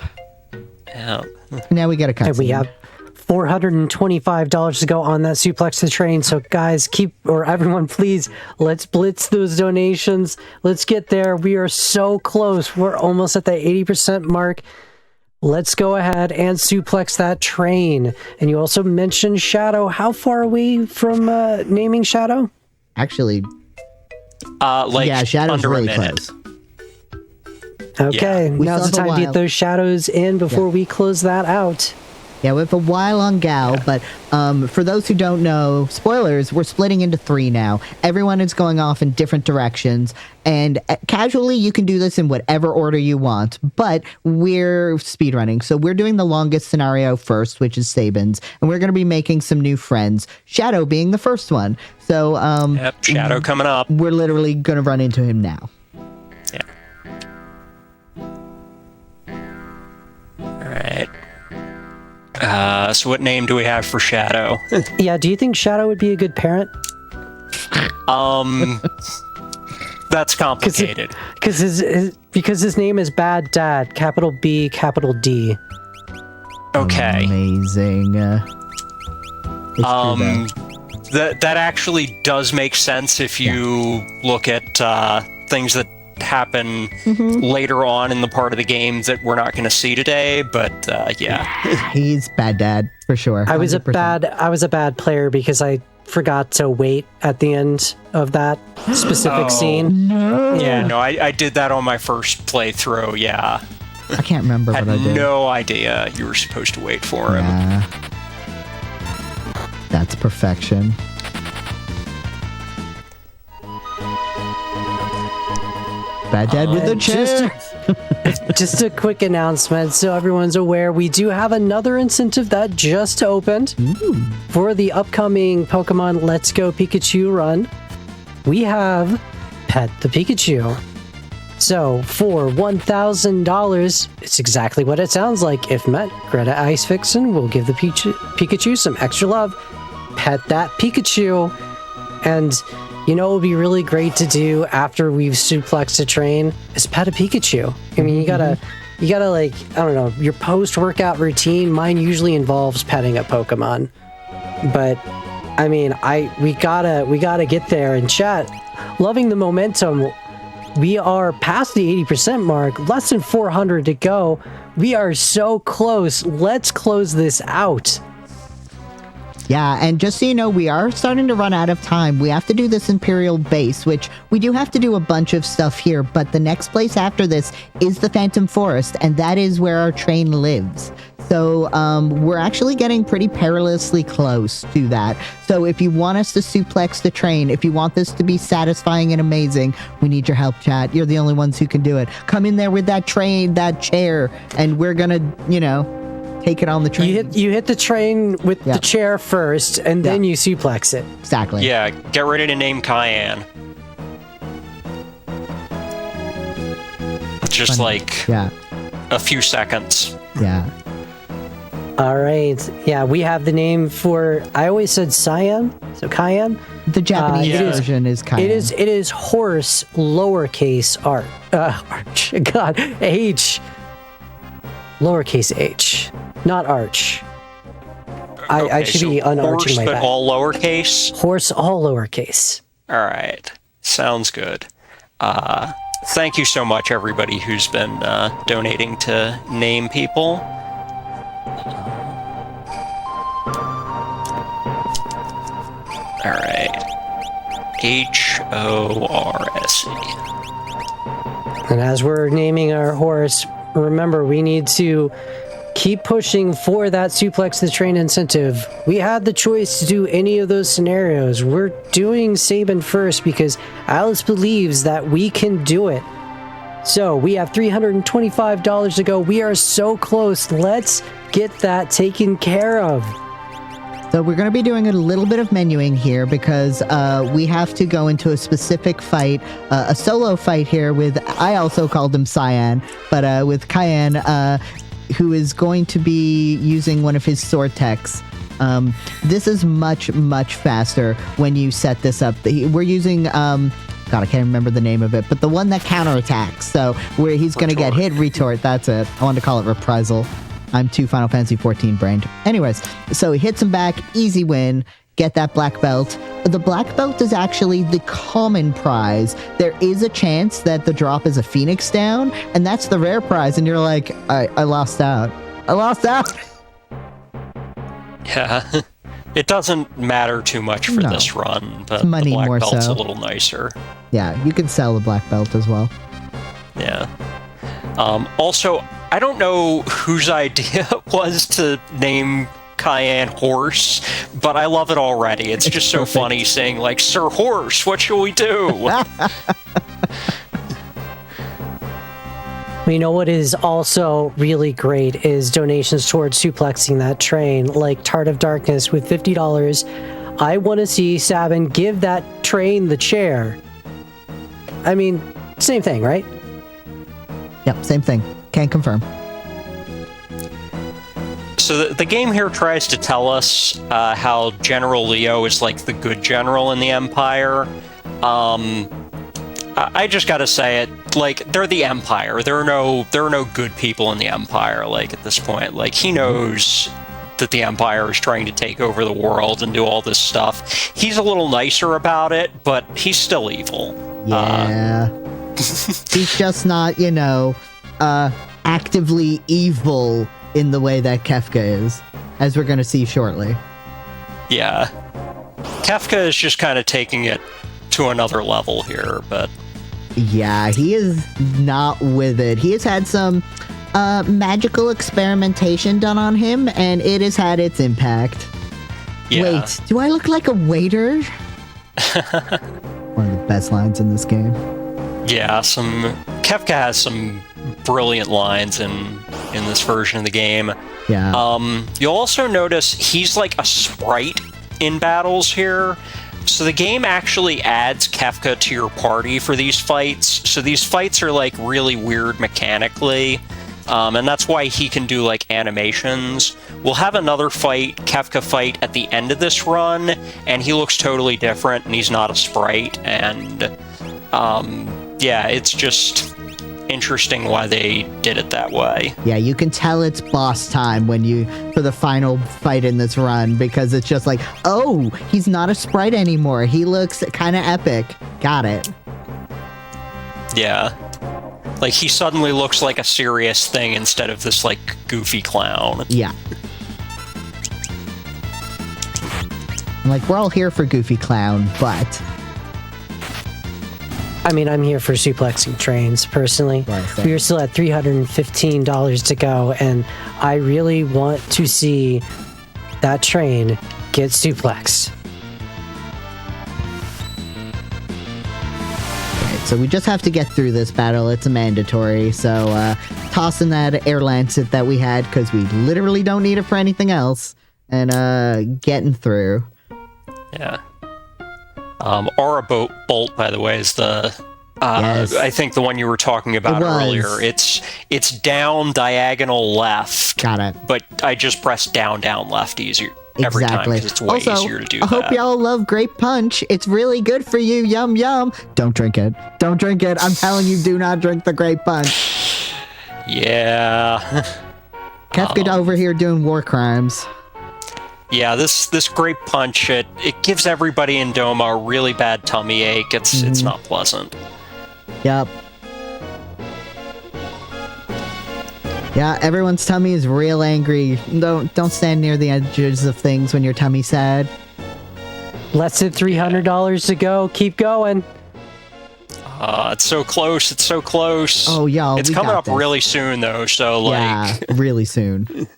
Yeah. Now we got a cutscene. And we have $425 to go on that suplex to train. So guys, everyone, please, let's blitz those donations. Let's get there. We are so close. We're almost at the 80% mark. Let's go ahead and suplex that train. And you also mentioned Shadow. How far are we from naming Shadow? Actually, yeah, Shadow's really close. Okay, yeah. now's the time to get those shadows in before we close that out. Yeah, we have a while on Gal, but for those who don't know, spoilers, we're splitting into 3 now. Everyone is going off in different directions, and casually you can do this in whatever order you want, but we're speedrunning, so we're doing the longest scenario first, which is Sabin's, and we're going to be making some new friends, Shadow being the first one. So, yep, Shadow coming up. We're literally going to run into him now. Yeah. All right. So what name do we have for Shadow? Yeah, do you think Shadow would be a good parent? That's complicated. Because his name is Bad Dad, capital B, capital D. Okay. Amazing. That actually does make sense if you look at things that happen later on in the part of the game that we're not going to see today, but yeah. He's Bad Dad for sure. 100%. I was a bad player because I forgot to wait at the end of that specific scene. No. Yeah, no, I did that on my first playthrough, yeah. I can't remember what I did. Had no idea you were supposed to wait for him. That's perfection. Bad Dad with the chair. Just a quick announcement so everyone's aware. We do have another incentive that just opened for the upcoming Pokemon Let's Go Pikachu run. We have Pet the Pikachu. So for $1,000, it's exactly what it sounds like. If met, Greta Ice Vixen will give the Pikachu some extra love. Pet that Pikachu. And you know what would be really great to do after we've suplexed a train is pet a Pikachu. I mean, you gotta like, I don't know, your post-workout routine, mine usually involves petting a Pokemon. But I mean, we gotta get there. And chat, loving the momentum. We are past the 80% mark, less than 400 to go. We are so close. Let's close this out. Yeah, and just so you know, we are starting to run out of time. We have to do this Imperial base, which we do have to do a bunch of stuff here, but the next place after this is the Phantom Forest, and that is where our train lives. So we're actually getting pretty perilously close to that. So if you want us to suplex the train, if you want this to be satisfying and amazing, we need your help, chat. You're the only ones who can do it. Come in there with that train, that chair, and we're gonna, take it on the train. You hit the train with the chair first, and then you suplex it. Exactly. Yeah, get ready to name Cayenne. Just a few seconds. Yeah. All right. Yeah, we have the name for. I always said Cyan, so Cayenne. The Japanese version is Cayenne. It is horse lowercase arch. God, H. Lowercase h, not arch. I should be unarching horse, my but back. all lowercase? Horse, all lowercase. All right. Sounds good. Thank you so much, everybody who's been donating to name people. All right. HORSE. And as we're naming our horse, remember, we need to keep pushing for that suplex the train incentive. We had the choice to do any of those scenarios. We're doing Sabin first because Alys believes that we can do it. So we have $325 to go. We are so close. Let's get that taken care of. So we're going to be doing a little bit of menuing here because we have to go into a specific fight, a solo fight here with, I also called him Cyan, but with Cayenne, who is going to be using one of his sword techs. This is much, much faster when you set this up. We're using, God, I can't remember the name of it, but the one that counterattacks. So where he's going to get hit, retort, that's it. I wanted to call it reprisal. I'm too Final Fantasy 14 brained. Anyways, so he hits him back, easy win, get that black belt. The black belt is actually the common prize. There is a chance that the drop is a Phoenix down, and that's the rare prize, and you're like, I lost out. I lost out! Yeah. It doesn't matter too much for this run, but money the black more belt's so. a little nicer. Yeah, you can sell the black belt as well. Yeah. Also, I don't know whose idea it was to name Cayenne Horse, but I love it already. It's just so perfect. funny saying, like, Sir Horse, what shall we do? You know what is also really great is donations towards suplexing that train, like Tart of Darkness with $50. I want to see Sabin give that train the chair. I mean, same thing, right? Yep, same thing. Can't confirm. So the game here tries to tell us how General Leo is like the good general in the Empire. I just gotta say it, like, they're the Empire. There are no good people in the Empire, like, at this point. Like, he knows that the Empire is trying to take over the world and do all this stuff. He's a little nicer about it, but he's still evil. Yeah. He's just not, actively evil in the way that Kefka is, as we're going to see shortly. Yeah. Kefka is just kind of taking it to another level here, but... Yeah, he is not with it. He has had some magical experimentation done on him, and it has had its impact. Yeah. Wait, do I look like a waiter? One of the best lines in this game. Yeah, Kefka has some brilliant lines in this version of the game. Yeah. You'll also notice he's like a sprite in battles here. So the game actually adds Kefka to your party for these fights. So these fights are like really weird mechanically. And that's why he can do like animations. We'll have another Kefka fight at the end of this run, and he looks totally different, and he's not a sprite. And yeah, it's just interesting why they did it that way. Yeah, you can tell it's boss time for the final fight in this run, because it's just like, oh, he's not a sprite anymore. He looks kind of epic. Got it. Yeah. Like, he suddenly looks like a serious thing instead of this, like, goofy clown. Yeah. Like, we're all here for Goofy Clown, but... I mean, I'm here for suplexing trains, personally. Right, we are still at $315 to go, and I really want to see that train get suplexed. So we just have to get through this battle. It's a mandatory. So tossing that air lancet that we had, because we literally don't need it for anything else, and getting through. Yeah. Aura Bolt, by the way, is the Yes. I think the one you were talking about earlier. It's down diagonal left. Got it. But I just press down left easier every time because it's way also, easier to do I hope that. y'all love Grape Punch. It's really good for you. Yum yum. Don't drink it. Don't drink it. I'm telling you, do not drink the Grape Punch. Yeah. Kefka over here doing war crimes. Yeah, this Grape Punch, it gives everybody in Doma a really bad tummy ache. It's not pleasant. Yep. Yeah, everyone's tummy is real angry. Don't stand near the edges of things when your tummy's sad. Less than $300 to go. Keep going. It's so close. It's so close. Oh, y'all, it's we coming got up this. really soon, though. So, Yeah, really soon.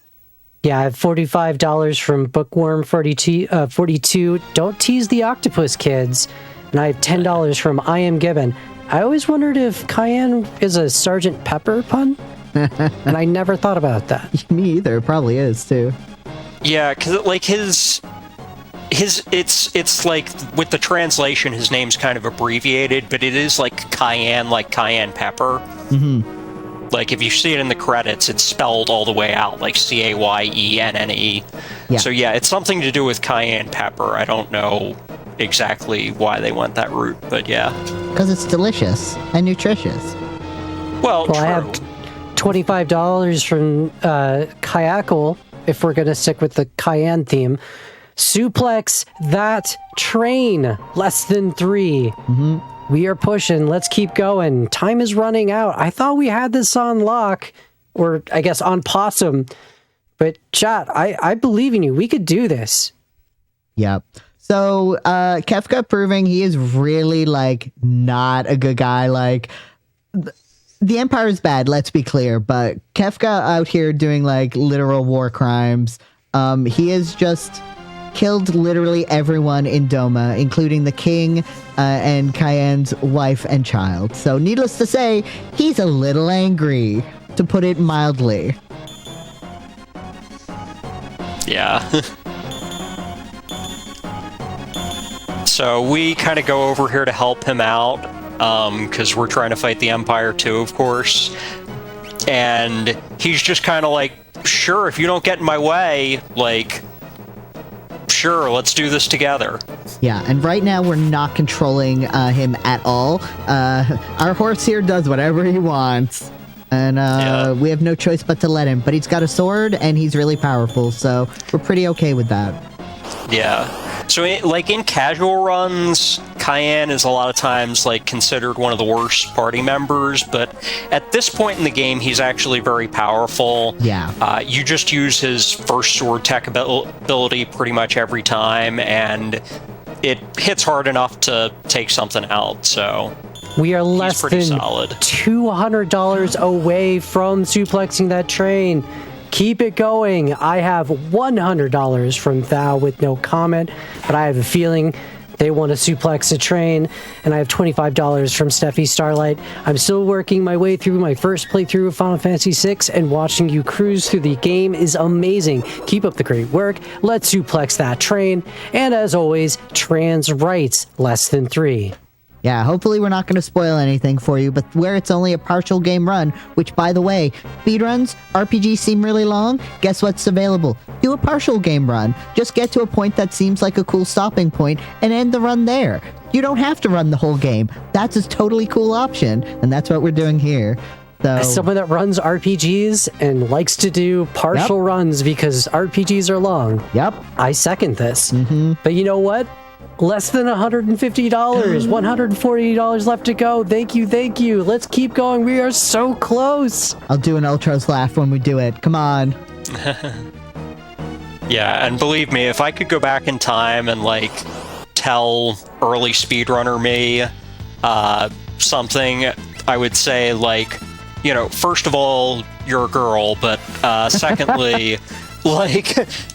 Yeah, I have $45 from Bookworm 42. Don't tease the octopus, kids. And I have $10 from I Am Gibbon. I always wondered if Cayenne is a Sergeant Pepper pun, and I never thought about that. Me either. It probably is too. yeah, because like his it's like with the translation, his name's kind of abbreviated, but it is like cayenne pepper. Mm-hmm. Like if you see it in the credits, it's spelled all the way out, like Cayenne. Yeah. So yeah, it's something to do with cayenne pepper. I don't know exactly why they went that route, but yeah. Because it's delicious and nutritious. Well, Well, true. I have $25 from Kayakle, if we're going to stick with the Cayenne theme. Suplex that train. Less than 3. Mm-hmm. We are pushing. Let's keep going. Time is running out. I thought we had this on lock, or I guess on Possum. But chat, I believe in you. We could do this. Yep. So Kefka proving he is really like not a good guy. Like the Empire is bad, let's be clear, but Kefka out here doing like literal war crimes. He has just killed literally everyone in Doma, including the king and Cayenne's wife and child. So needless to say, he's a little angry, to put it mildly. Yeah. So we kind of go over here to help him out, because we're trying to fight the Empire too, of course. And he's just kind of like, sure, if you don't get in my way, like, sure, let's do this together. Yeah, and right now we're not controlling him at all. Our horse here does whatever he wants. And we have no choice but to let him. But he's got a sword, and he's really powerful, so we're pretty okay with that. Yeah. So, like, in casual runs, Cayenne is a lot of times, like, considered one of the worst party members, but at this point in the game, he's actually very powerful. Yeah. You just use his first sword tech ability pretty much every time, and it hits hard enough to take something out, so... We are less pretty than solid. $200 away from suplexing that train. Keep it going. I have $100 from Thou with no comment, but I have a feeling they want to suplex a train, and I have $25 from Steffi Starlight. I'm still working my way through my first playthrough of Final Fantasy VI, and watching you cruise through the game is amazing. Keep up the great work. Let's suplex that train. And as always, trans rights, less than 3. Yeah, hopefully we're not going to spoil anything for you, but where it's only a partial game run, which, by the way, speedruns, RPGs seem really long, guess what's available? Do a partial game run. Just get to a point that seems like a cool stopping point and end the run there. You don't have to run the whole game. That's a totally cool option, and that's what we're doing here. So, As someone that runs RPGs and likes to do partial runs because RPGs are long, yep. I second this. But you know what? Less than $150, $140 left to go. Thank you. Let's keep going. We are so close. I'll do an Ultros laugh when we do it. Come on. Yeah, and believe me, if I could go back in time and like tell early speedrunner me something, I would say like, first of all, you're a girl, but secondly,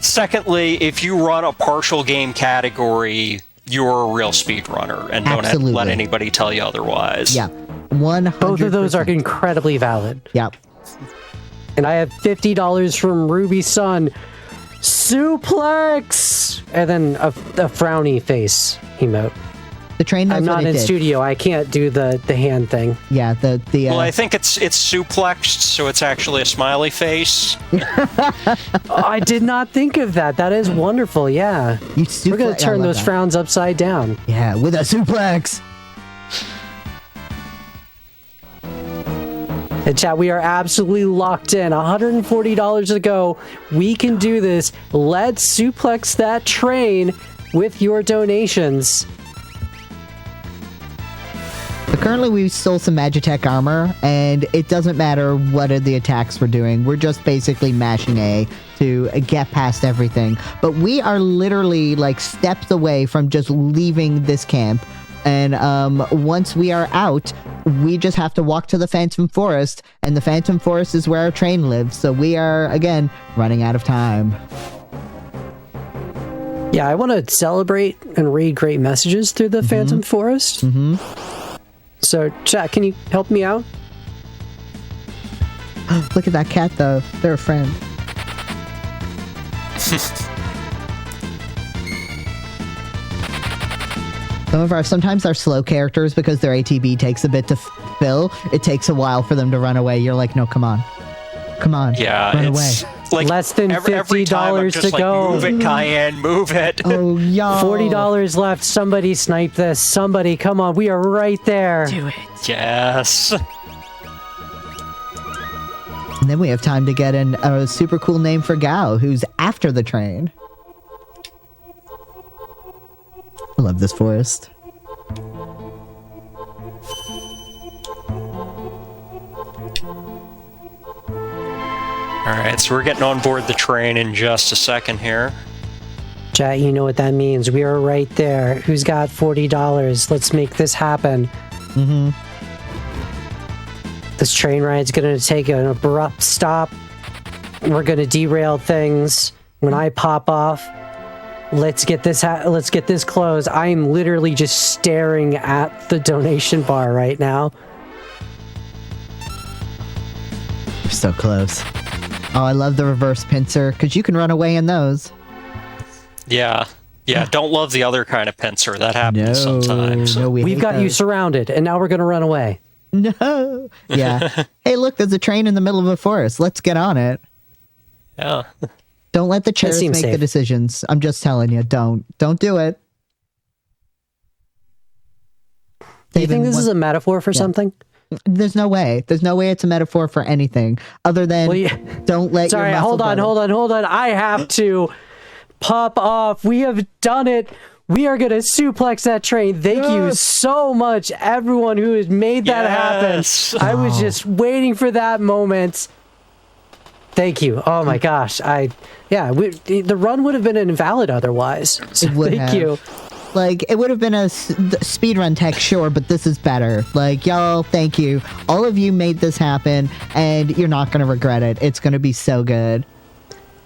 secondly, if you run a partial game category, you're a real speedrunner, and don't let anybody tell you otherwise. Yeah, 100%. Both of those are incredibly valid. Yep. And I have $50 from Ruby Sun. Suplex! And then a frowny face emote. The train knows I'm what not it in did. studio. I can't do the hand thing. Yeah, the Well, I think it's suplexed, so it's actually a smiley face. I did not think of that. That is wonderful, yeah. We're going to turn those frowns upside down. Yeah, with a suplex. And chat, we are absolutely locked in. $140 to go. We can do this. Let's suplex that train with your donations. But currently, we stole some Magitech armor, and it doesn't matter what are the attacks we're doing. We're just basically mashing A to get past everything. But we are literally like steps away from just leaving this camp. And once we are out, we just have to walk to the Phantom Forest, and the Phantom Forest is where our train lives. So we are, again, running out of time. Yeah, I want to celebrate and read great messages through the Phantom Forest. Mm-hmm. So, chat, can you help me out? Look at that cat, though. They're a friend. Sometimes our slow characters, because their ATB takes a bit to fill, it takes a while for them to run away. You're like, no, come on. Come on. Yeah, run away. Like less than every time I'm $50 just to like, go. Move it, Cayenne, move it. Oh, y'all. $40 left. Somebody snipe this. Somebody, come on. We are right there. Do it. Yes. And then we have time to get a super cool name for Gao, who's after the train. I love this forest. Alright, so we're getting on board the train in just a second here. Chat, you know what that means. We are right there. Who's got $40? Let's make this happen. Mm-hmm. This train ride's going to take an abrupt stop. We're going to derail things. When I pop off, let's get this closed. I am literally just staring at the donation bar right now. We're so close. Oh, I love the reverse pincer, because you can run away in those. Yeah. Yeah, don't love the other kind of pincer. That happens sometimes. No, We've got you surrounded, and now we're going to run away. No. Yeah. Hey, look, there's a train in the middle of a forest. Let's get on it. Yeah. Don't let the chairs make the decisions. I'm just telling you, don't do it. Do you think this is a metaphor for something? There's no way. There's no way it's a metaphor for anything other than don't let Sorry, your hold on. I have to pop off. We have done it. We are going to suplex that train. Thank you so much, everyone who has made that happen. I was just waiting for that moment. Thank you. Oh my gosh. The run would have been invalid otherwise. So thank you. Like, it would have been a speedrun tech, sure, but this is better. Like, y'all, thank you. All of you made this happen, and you're not going to regret it. It's going to be so good.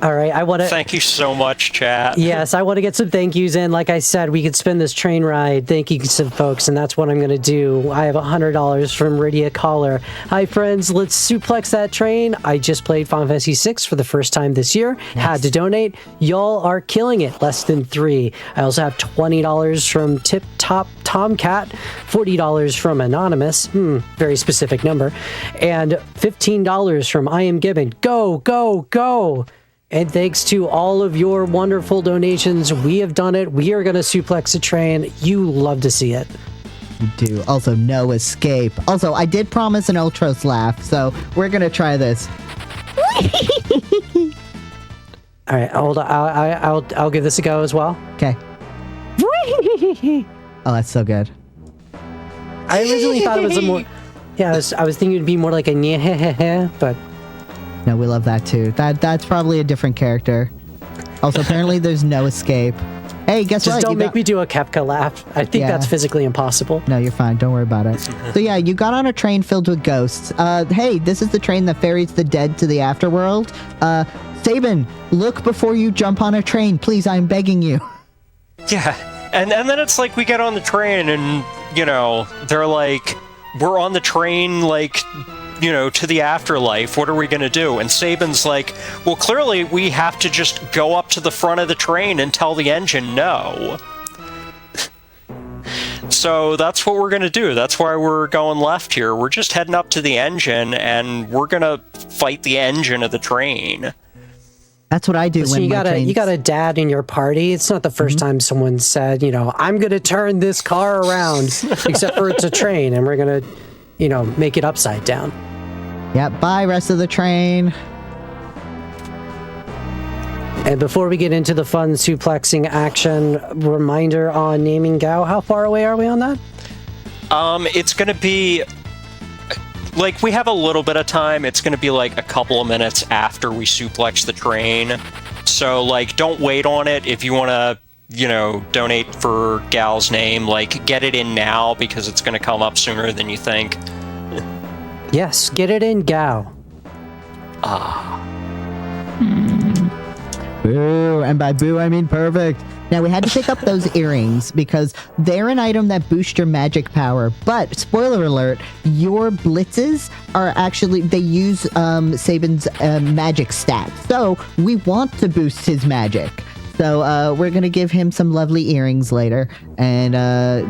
All right, I want to... Thank you so much, chat. Yes, I want to get some thank yous in. Like I said, we could spin this train ride. Thank you, some folks, and that's what I'm going to do. I have $100 from Rydia Caller. Hi, friends. Let's suplex that train. I just played Final Fantasy VI for the first time this year. Nice. Had to donate. Y'all are killing it. Less than 3. I also have $20 from Tip Top Tomcat, $40 from Anonymous, very specific number, and $15 from I Am Gibbon. Go, go, go! And thanks to all of your wonderful donations, we have done it. We are going to suplex a train. You love to see it. You do. Also, no escape. Also, I did promise an Ultros laugh, so we're going to try this. All right, hold on. I'll give this a go as well. Okay. Oh, that's so good. I originally thought it was a more... Yeah, I was thinking it'd be more like a nyeh, but... No, we love that too. That's probably a different character. Also, apparently there's no escape. Hey, guess Just what? don't make me do a Kepka laugh. I think that's physically impossible. No, you're fine. Don't worry about it. So yeah, you got on a train filled with ghosts. Hey, this is the train that ferries the dead to the afterworld. Sabin, look before you jump on a train. Please, I'm begging you. Yeah. And then it's like we get on the train and, you know, they're like, we're on the train, like, you know, to the afterlife. What are we going to do? And Sabin's like, well, clearly we have to just go up to the front of the train and tell the engine no. So that's what we're going to do. That's why we're going left here. We're just heading up to the engine and we're going to fight the engine of the train. That's what I do So when you got a dad in your party. It's not the first time someone said, you know, I'm going to turn this car around, except for it's a train and we're going to, you know, make it upside down. Yeah, bye, rest of the train. And before we get into the fun suplexing action, reminder on naming Gao. How far away are we on that? It's going to be, like, we have a little bit of time. It's going to be, like, a couple of minutes after we suplex the train. So, like, don't wait on it. If you want to, you know, donate for Gal's name, like, get it in now because it's going to come up sooner than you think. Yes, get it in, Gao. Boo, and by boo, I mean perfect. Now, we had to pick up those earrings because they're an item that boosts your magic power. But, spoiler alert, your blitzes are actually, they use Sabin's magic stat. So, we want to boost his magic. So, we're going to give him some lovely earrings later. And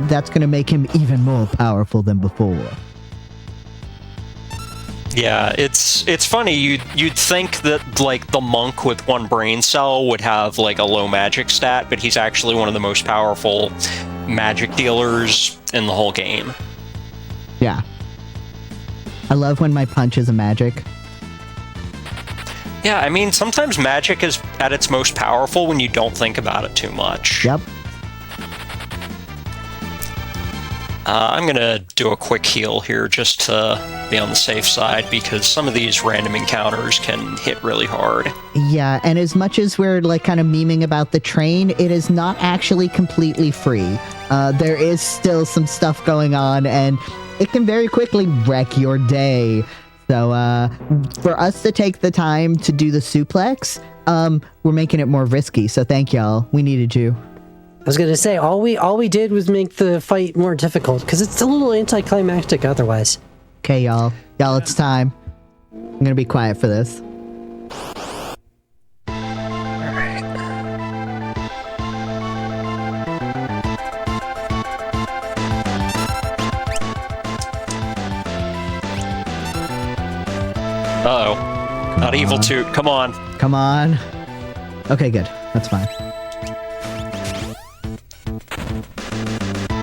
that's going to make him even more powerful than before. Yeah, it's funny. You'd think that, like, the monk with one brain cell would have, like, a low magic stat, but he's actually one of the most powerful magic dealers in the whole game. Yeah. I love when my punch is a magic. Yeah, I mean, sometimes magic is at its most powerful when you don't think about it too much. Yep. I'm gonna do a quick heal here just to be on the safe side because some of these random encounters can hit really hard. Yeah, and as much as we're like kind of memeing about the train, it is not actually completely free. There is still some stuff going on, and it can very quickly wreck your day. So for us to take the time to do the suplex, we're making it more risky. So thank y'all. We needed you. I was gonna say all we did was make the fight more difficult because it's a little anticlimactic otherwise. Okay, y'all, it's time. I'm gonna be quiet for this. Alright. Uh-oh. Not Evil Toot, come on. Come on. Okay, good. That's fine.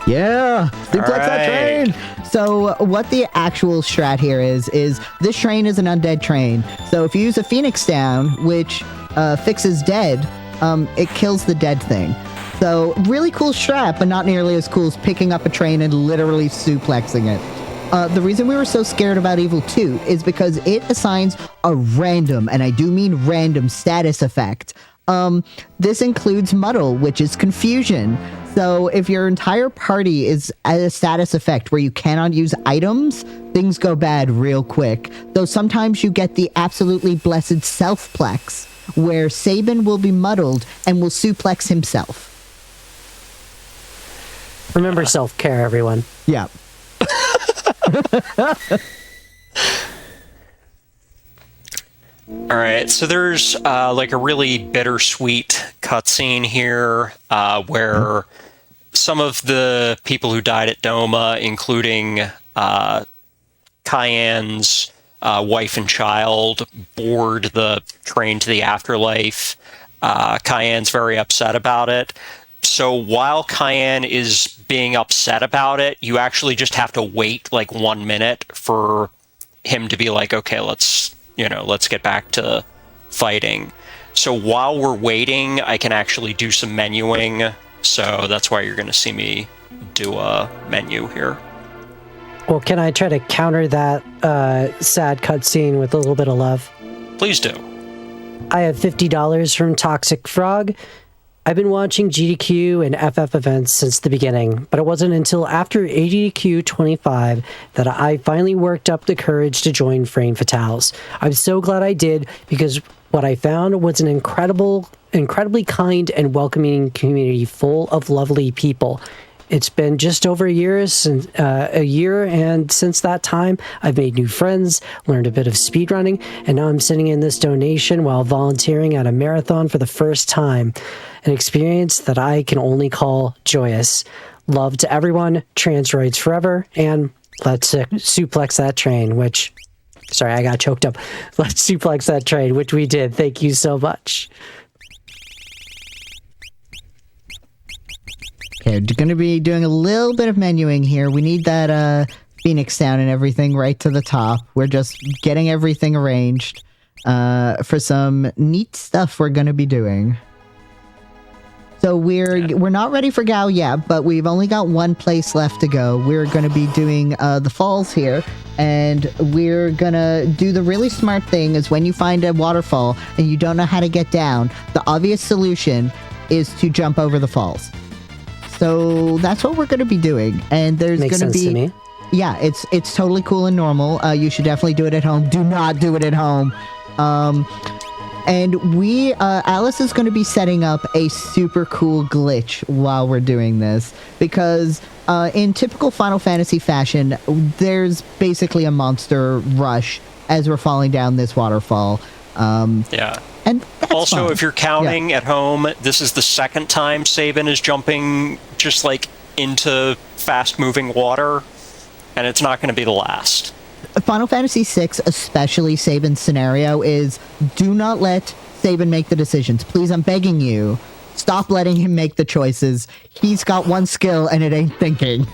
Yeah! Suplex that train! So what the actual strat here is this train is an undead train. So if you use a Phoenix Down, which fixes dead, it kills the dead thing. So really cool strat, but not nearly as cool as picking up a train and literally suplexing it. The reason we were so scared about Evil Toot is because it assigns a random, and I do mean random, status effect. This includes Muddle, which is confusion. So if your entire party is at a status effect where you cannot use items, things go bad real quick. Though sometimes you get the absolutely blessed selfplex, where Sabin will be muddled and will suplex himself. Remember self-care, everyone. Yeah. All right, so there's like a really bittersweet cutscene here where some of the people who died at Doma, including Cayenne's wife and child, board the train to the afterlife. Cayenne's very upset about it. So while Cayenne is being upset about it, you actually just have to wait like 1 minute for him to be like, okay, let's get back to fighting. So while we're waiting, I can actually do some menuing. So that's why you're going to see me do a menu here. Well, can I try to counter that sad cutscene with a little bit of love? Please do. I have $50 from Toxic Frog. I've been watching GDQ and FF events since the beginning, but it wasn't until after AGDQ 25 that I finally worked up the courage to join Frame Fatales. I'm so glad I did, because what I found was an incredibly kind and welcoming community full of lovely people. It's been just over a year, and since that time, I've made new friends, learned a bit of speedrunning, and now I'm sending in this donation while volunteering at a marathon for the first time. An experience that I can only call joyous. Love to everyone, Transroids forever, and let's suplex that train, which... Sorry, I got choked up. Let's suplex that train, which we did. Thank you so much. Okay, we're going to be doing a little bit of menuing here. We need that Phoenix down and everything right to the top. We're just getting everything arranged for some neat stuff we're going to be doing. So we're not ready for Gao yet, but we've only got one place left to go. We're going to be doing the falls here, and we're going to do the really smart thing is when you find a waterfall and you don't know how to get down, the obvious solution is to jump over the falls. So that's what we're going to be doing. And there's going to be... To me. Yeah, it's totally cool and normal. You should definitely do it at home. Do not do it at home. And Alys is going to be setting up a super cool glitch while we're doing this, because in typical Final Fantasy fashion, there's basically a monster rush as we're falling down this waterfall. Yeah. And that's also, fun. if you're counting at home, this is the second time Sabin is jumping just like into fast-moving water, and it's not going to be the last. Final Fantasy VI, especially Sabin's scenario, is do not let Sabin make the decisions. Please, I'm begging you, stop letting him make the choices. He's got one skill, and it ain't thinking.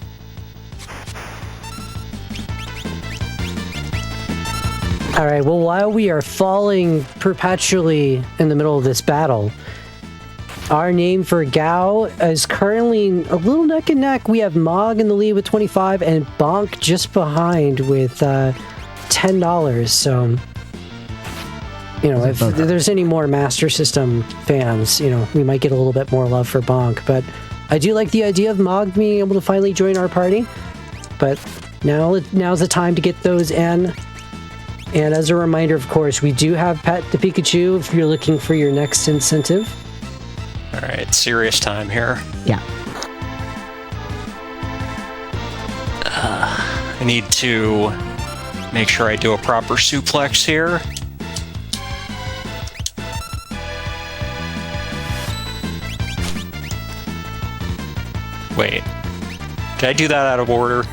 All right, well, while we are falling perpetually in the middle of this battle, our name for Gao is currently a little neck and neck. We have Mog in the lead with 25 and Bonk just behind with $10. So, you know, if there's any more Master System fans, you know, we might get a little bit more love for Bonk. But I do like the idea of Mog being able to finally join our party. But now's the time to get those in. And as a reminder, of course, we do have Pet the Pikachu if you're looking for your next incentive. All right, serious time here. Yeah. I need to make sure I do a proper suplex here. Wait, did I do that out of order?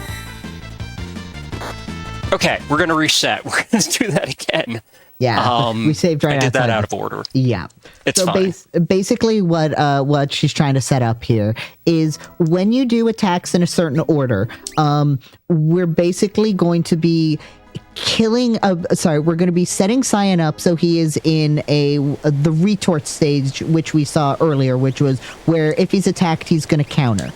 Okay, we're going to reset. We're going to do that again. Yeah, we saved right I did that outside out of order. Yeah. It's so fine. Basically what she's trying to set up here is when you do attacks in a certain order, we're basically going to be we're going to be setting Cyan up so he is in the retort stage, which we saw earlier, which was where if he's attacked, he's going to counter.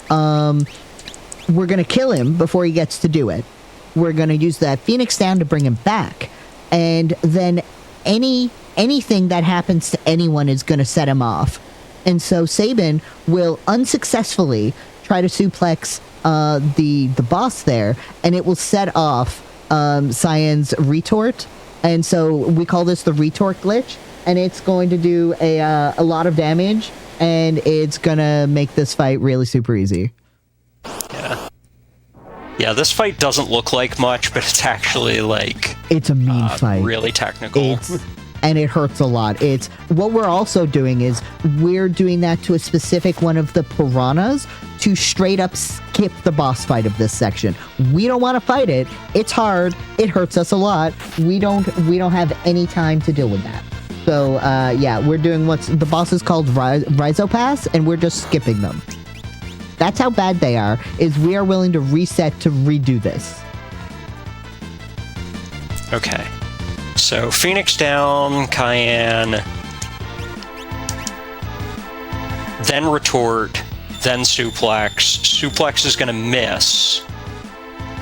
We're going to kill him before he gets to do it. We're going to use that Phoenix down to bring him back. And then anything that happens to anyone is going to set him off. And so Sabin will unsuccessfully try to suplex the boss there, and it will set off Cyan's retort. And so we call this the retort glitch, and it's going to do a lot of damage, and it's going to make this fight really super easy. Yeah, this fight doesn't look like much, but it's actually like... It's a mean fight. Really technical. And it hurts a lot. It's what we're also doing is we're doing that to a specific one of the piranhas to straight up skip the boss fight of this section. We don't want to fight it. It's hard. It hurts us a lot. We don't have any time to deal with that. So yeah, we're doing the boss is called Rhizopass, and we're just skipping them. That's how bad they are, is we are willing to reset to redo this. Okay. So, Phoenix down, Cayenne, then retort, then suplex. Suplex is going to miss,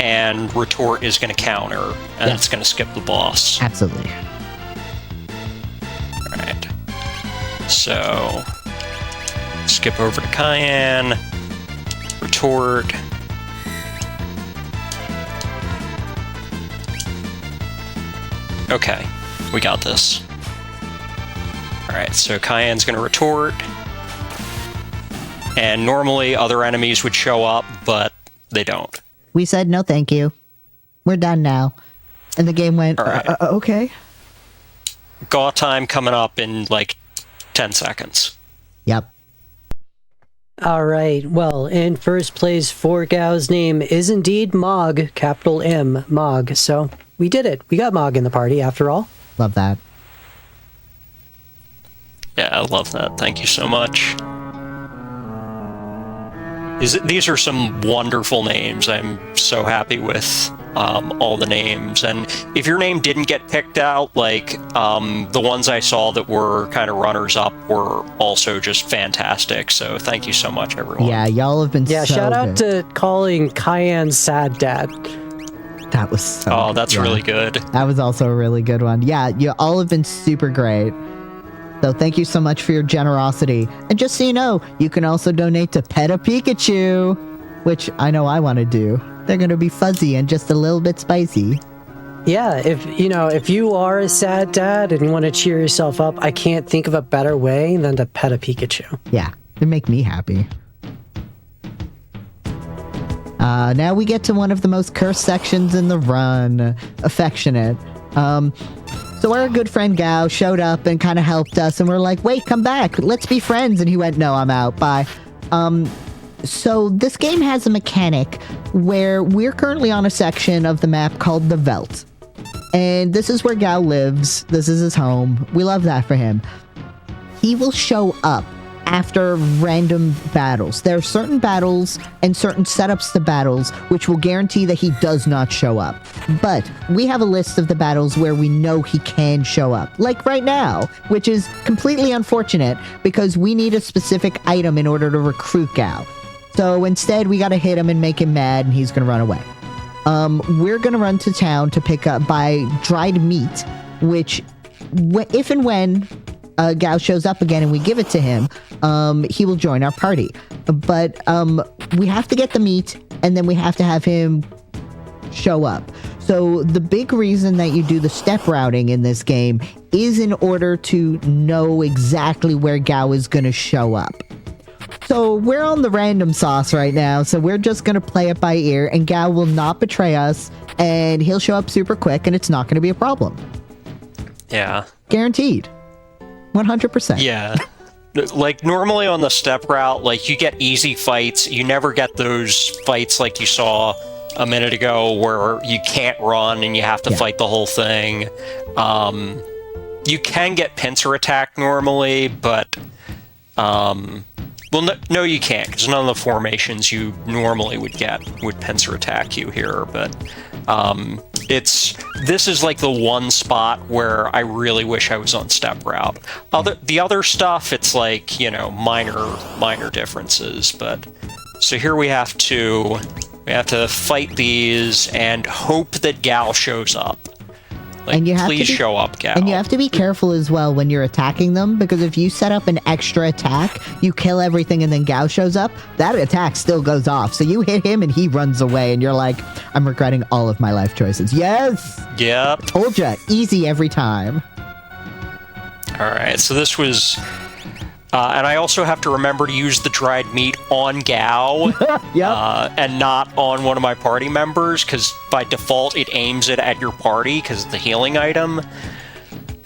and retort is going to counter, and it's going to skip the boss. Absolutely. So, skip over to Cayenne, retort. Okay, we got this. Alright, so Cayenne's gonna retort. And normally other enemies would show up, but they don't. We said no thank you. We're done now. And the game went, All right. Okay. Gaw time coming up in like 10 seconds. Yep. All right. Well, in first place for Gao's name is indeed Mog, capital M, Mog. So we did it. We got Mog in the party after all. Love that. Yeah, I love that. Thank you so much. These are some wonderful names. I'm so happy with all the names. And if your name didn't get picked out, like the ones I saw that were kind of runners-up were also just fantastic. So thank you so much, everyone. Yeah, y'all have been Yeah, so shout out good. to calling Cayenne Sad Dad. That was so Oh, that's yeah. really good. That was also a really good one. Yeah, you all have been super great. So thank you so much for your generosity. And just so you know, you can also donate to Pet a Pikachu, which I know I want to do. They're going to be fuzzy and just a little bit spicy. Yeah, if you are a sad dad and you want to cheer yourself up, I can't think of a better way than to pet a Pikachu. Yeah, they make me happy. Now we get to one of the most cursed sections in the run, Affectionate. So our good friend Gao showed up and kind of helped us, and we're like, wait, come back, let's be friends. And he went, no, I'm out, bye. So this game has a mechanic where we're currently on a section of the map called the Veldt. And this is where Gao lives. This is his home. We love that for him. He will show up after random battles. There are certain battles and certain setups to battles which will guarantee that he does not show up. But we have a list of the battles where we know he can show up. Like right now, which is completely unfortunate because we need a specific item in order to recruit Gao. So instead, we gotta hit him and make him mad and he's gonna run away. We're gonna run to town to buy dried meat, which if and when Gao shows up again and we give it to him, he will join our party. But we have to get the meat and then we have to have him show up. So the big reason that you do the step routing in this game is in order to know exactly where Gao is going to show up. So we're on the random sauce right now, so we're just going to play it by ear, and Gao will not betray us, and he'll show up super quick, and it's not going to be a problem. Yeah. Guaranteed. 100%. Yeah. Like, normally on the step route, like, you get easy fights. You never get those fights like you saw a minute ago where you can't run and you have to fight the whole thing. You can get pincer attack normally, but... well, no, you can't, because none of the formations you normally would get would pincer attack you here, but this is like the one spot where I really wish I was on step route. The other stuff, it's like, minor differences, but so here we have to fight these and hope that Gal shows up. Like, And you have please to be, show up, Gal. And you have to be careful as well when you're attacking them, because if you set up an extra attack, you kill everything and then Gao shows up, that attack still goes off. So you hit him and he runs away and you're like, I'm regretting all of my life choices. Yes! Yep. Told ya, easy every time. Alright, so this was... and I also have to remember to use the dried meat on Gao, Yep. and not on one of my party members, because by default it aims it at your party, because it's the healing item.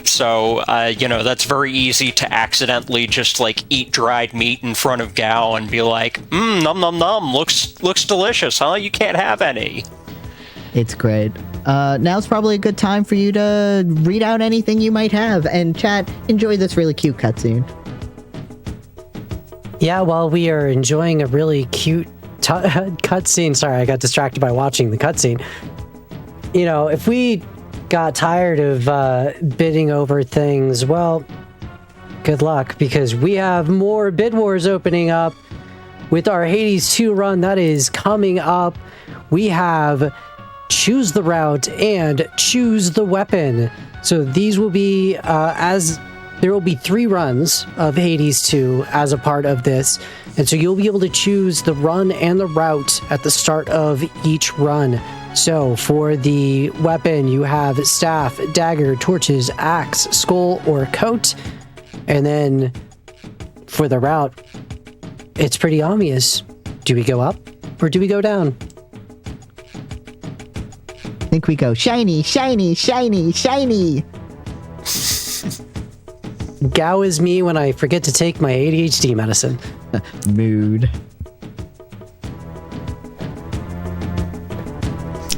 So, that's very easy to accidentally just, like, eat dried meat in front of Gao and be like, nom nom nom, looks delicious, huh? You can't have any. It's great. Now's probably a good time for you to read out anything you might have, and chat, enjoy this really cute cutscene. Yeah, while we are enjoying a really cute cutscene, sorry, I got distracted by watching the cutscene. If we got tired of bidding over things, well, good luck, because we have more bid wars opening up with our Hades 2 run that is coming up. We have choose the route and choose the weapon. So these will be, as there will be 3 runs of Hades 2 as a part of this. And so you'll be able to choose the run and the route at the start of each run. So for the weapon, you have staff, dagger, torches, axe, skull, or coat. And then for the route, it's pretty obvious. Do we go up or do we go down? I think we go shiny, shiny, shiny, shiny. Gao is me when I forget to take my ADHD medicine. Mood.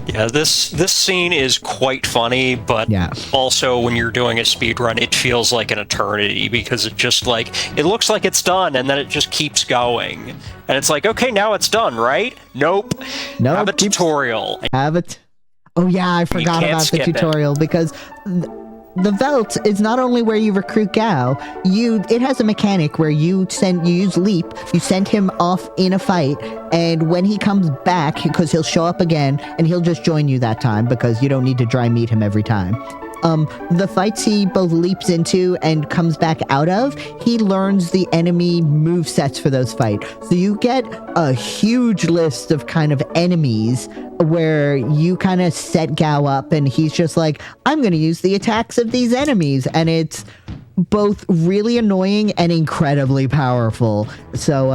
Yeah, this scene is quite funny, but Yeah. also when you're doing a speed run, it feels like an eternity because it just like it looks like it's done, and then it just keeps going, and it's like, okay, now it's done, right? Nope. Nope, Have a keeps- tutorial. Have it. Oh yeah, I forgot can't about the skip it. tutorial because the Velt is not only where you recruit Gao. It has a mechanic where you use Leap. You send him off in a fight, and when he comes back, because he'll show up again, and he'll just join you that time because you don't need to dry meet him every time. The fights he both leaps into and comes back out of, he learns the enemy move sets for those fights. So you get a huge list of kind of enemies where you kind of set Gao up and he's just like, I'm going to use the attacks of these enemies. And it's both really annoying and incredibly powerful. So,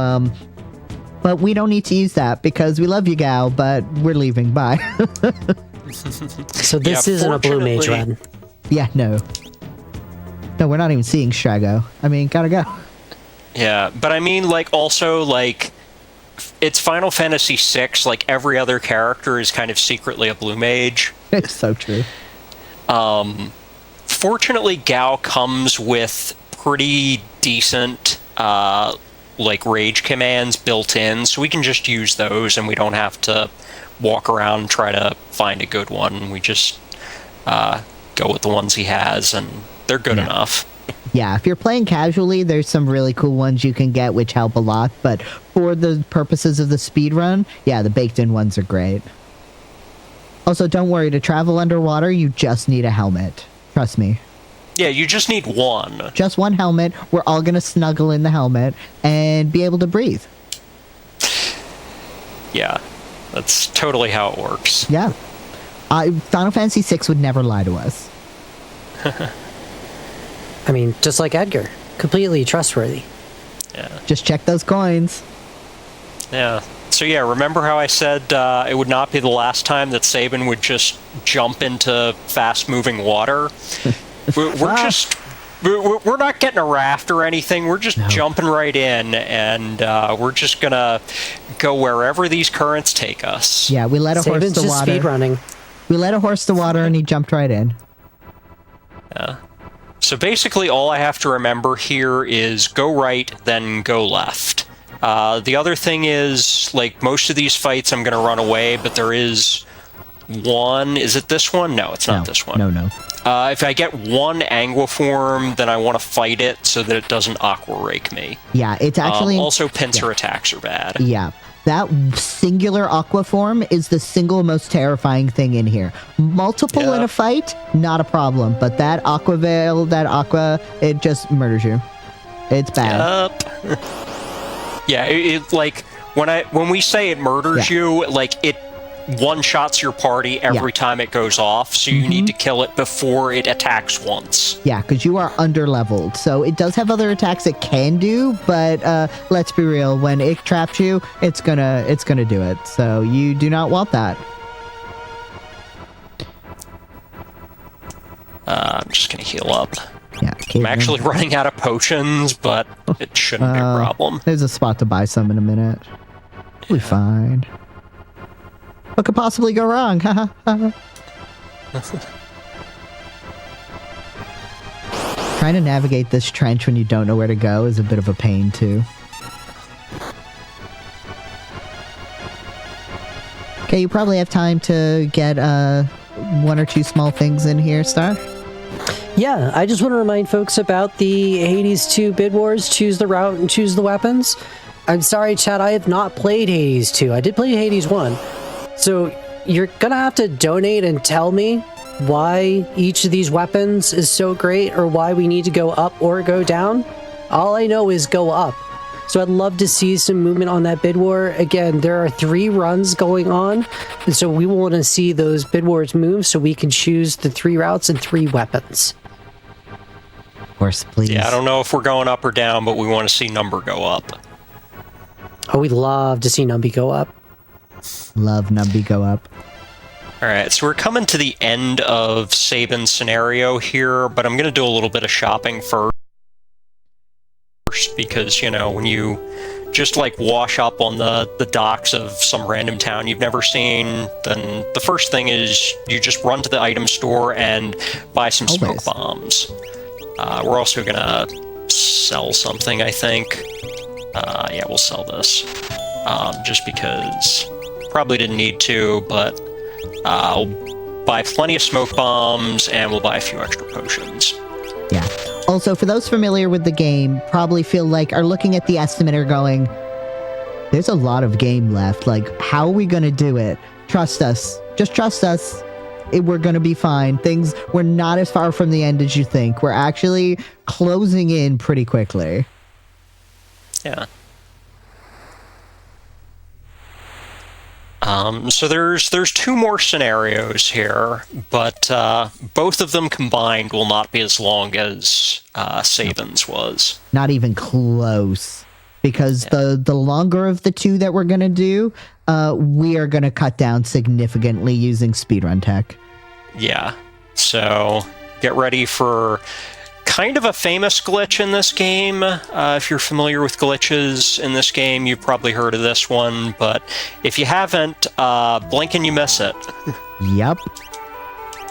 but we don't need to use that because we love you, Gao, but we're leaving. Bye. So this Yeah, isn't a blue mage fortunately- run. Yeah, no. No, we're not even seeing Strago. I mean, gotta go. Yeah, but I mean, like, also, like, it's Final Fantasy VI, like, every other character is kind of secretly a blue mage. It's so true. Fortunately, Gao comes with pretty decent, like, rage commands built in, so we can just use those, and we don't have to walk around and try to find a good one. We just go with the ones he has, and they're good enough. Yeah, if you're playing casually, there's some really cool ones you can get which help a lot, but for the purposes of the speed run, yeah, the baked-in ones are great. Also, don't worry, to travel underwater, you just need a helmet. Trust me. Yeah, you just need one. Just one helmet. We're all going to snuggle in the helmet and be able to breathe. Yeah, that's totally how it works. Yeah. Final Fantasy VI would never lie to us. I mean, just like Edgar. Completely trustworthy. Yeah. Just check those coins. Yeah. So yeah, remember how I said it would not be the last time that Sabin would just jump into fast-moving water? We're not getting a raft or anything. We're just jumping right in, and we're just gonna go wherever these currents take us. Yeah, we let a horse Sabin's to just water. speed running. We let a horse to water and he jumped right in. Yeah. So basically, all I have to remember here is go right, then go left. The other thing is, like, most of these fights I'm going to run away, but there is one. Is it this one? No, it's not this one. No. If I get one Anguiform, then I want to fight it so that it doesn't Aqua Rake me. Yeah, it's actually... also, pincer attacks are bad. Yeah. That singular aqua form is the single most terrifying thing in here. Multiple in a fight, not a problem. But that aqua veil, it just murders you. It's bad. Yep. Yeah, it like when we say it murders you, like it one-shots your party every time it goes off, so you need to kill it before it attacks once. Yeah, because you are under-leveled. So it does have other attacks it can do, but let's be real, when it traps you, it's gonna do it. So you do not want that. I'm just gonna heal up. Yeah, I'm actually running out of potions, but it shouldn't be a problem. There's a spot to buy some in a minute. We'll be fine. What could possibly go wrong? Trying to navigate this trench when you don't know where to go is a bit of a pain, too. Okay, you probably have time to get one or two small things in here, Star. Yeah, I just want to remind folks about the Hades 2 Bid Wars. Choose the route and choose the weapons. I'm sorry, chat, I have not played Hades 2. I did play Hades 1. So you're going to have to donate and tell me why each of these weapons is so great or why we need to go up or go down. All I know is go up. So I'd love to see some movement on that bid war. Again, there are 3 runs going on, and so we want to see those bid wars move so we can choose the 3 routes and 3 weapons. Of course, please. Yeah, I don't know if we're going up or down, but we want to see number go up. Oh, we'd love to see Numby go up. Love Numby go up. All right, so we're coming to the end of Sabin's scenario here, but I'm going to do a little bit of shopping first because, you know, when you just like wash up on the docks of some random town you've never seen, then the first thing is you just run to the item store and buy some smoke bombs. We're also going to sell something, I think. Yeah, we'll sell this. Just because probably didn't need to, but I'll buy plenty of smoke bombs and we'll buy a few extra potions. Yeah. Also, for those familiar with the game, probably feel like are looking at the estimator going, there's a lot of game left. Like, how are we going to do it? Trust us. Just trust us. We're going to be fine. We're not as far from the end as you think. We're actually closing in pretty quickly. Yeah. So there's 2 more scenarios here, but both of them combined will not be as long as Sabin's was. Not even close. Because the longer of the 2 that we're going to do, we are going to cut down significantly using speedrun tech. Yeah. So get ready for kind of a famous glitch in this game. If you're familiar with glitches in this game, you've probably heard of this one, but if you haven't, blink and you miss it. Yep.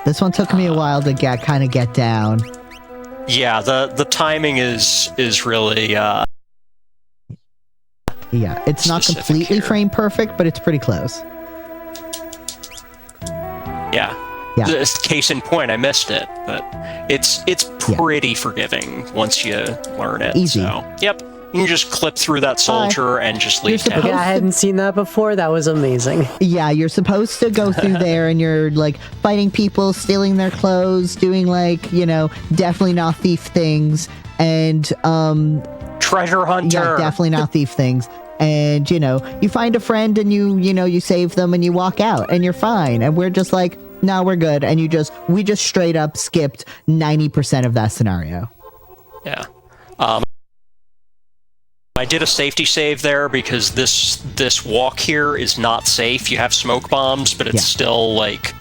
This one took me a while to get down. Yeah, the timing is really yeah, it's not completely here. frame perfect, but it's pretty close. Yeah. This case in point, I missed it, but it's pretty forgiving once you learn it. Easy. So, yep, you can just clip through that soldier and just leave town. Yeah, I hadn't seen that before. That was amazing. Yeah, you're supposed to go through there and you're like fighting people, stealing their clothes, doing like, you know, definitely not thief things, and treasure hunter. Yeah, definitely not thief things. And, you know, you find a friend and you save them and you walk out and you're fine. And we're just like, no, we're good. And we just straight up skipped 90% of that scenario. Yeah. I did a safety save there because this walk here is not safe. You have smoke bombs, but it's still like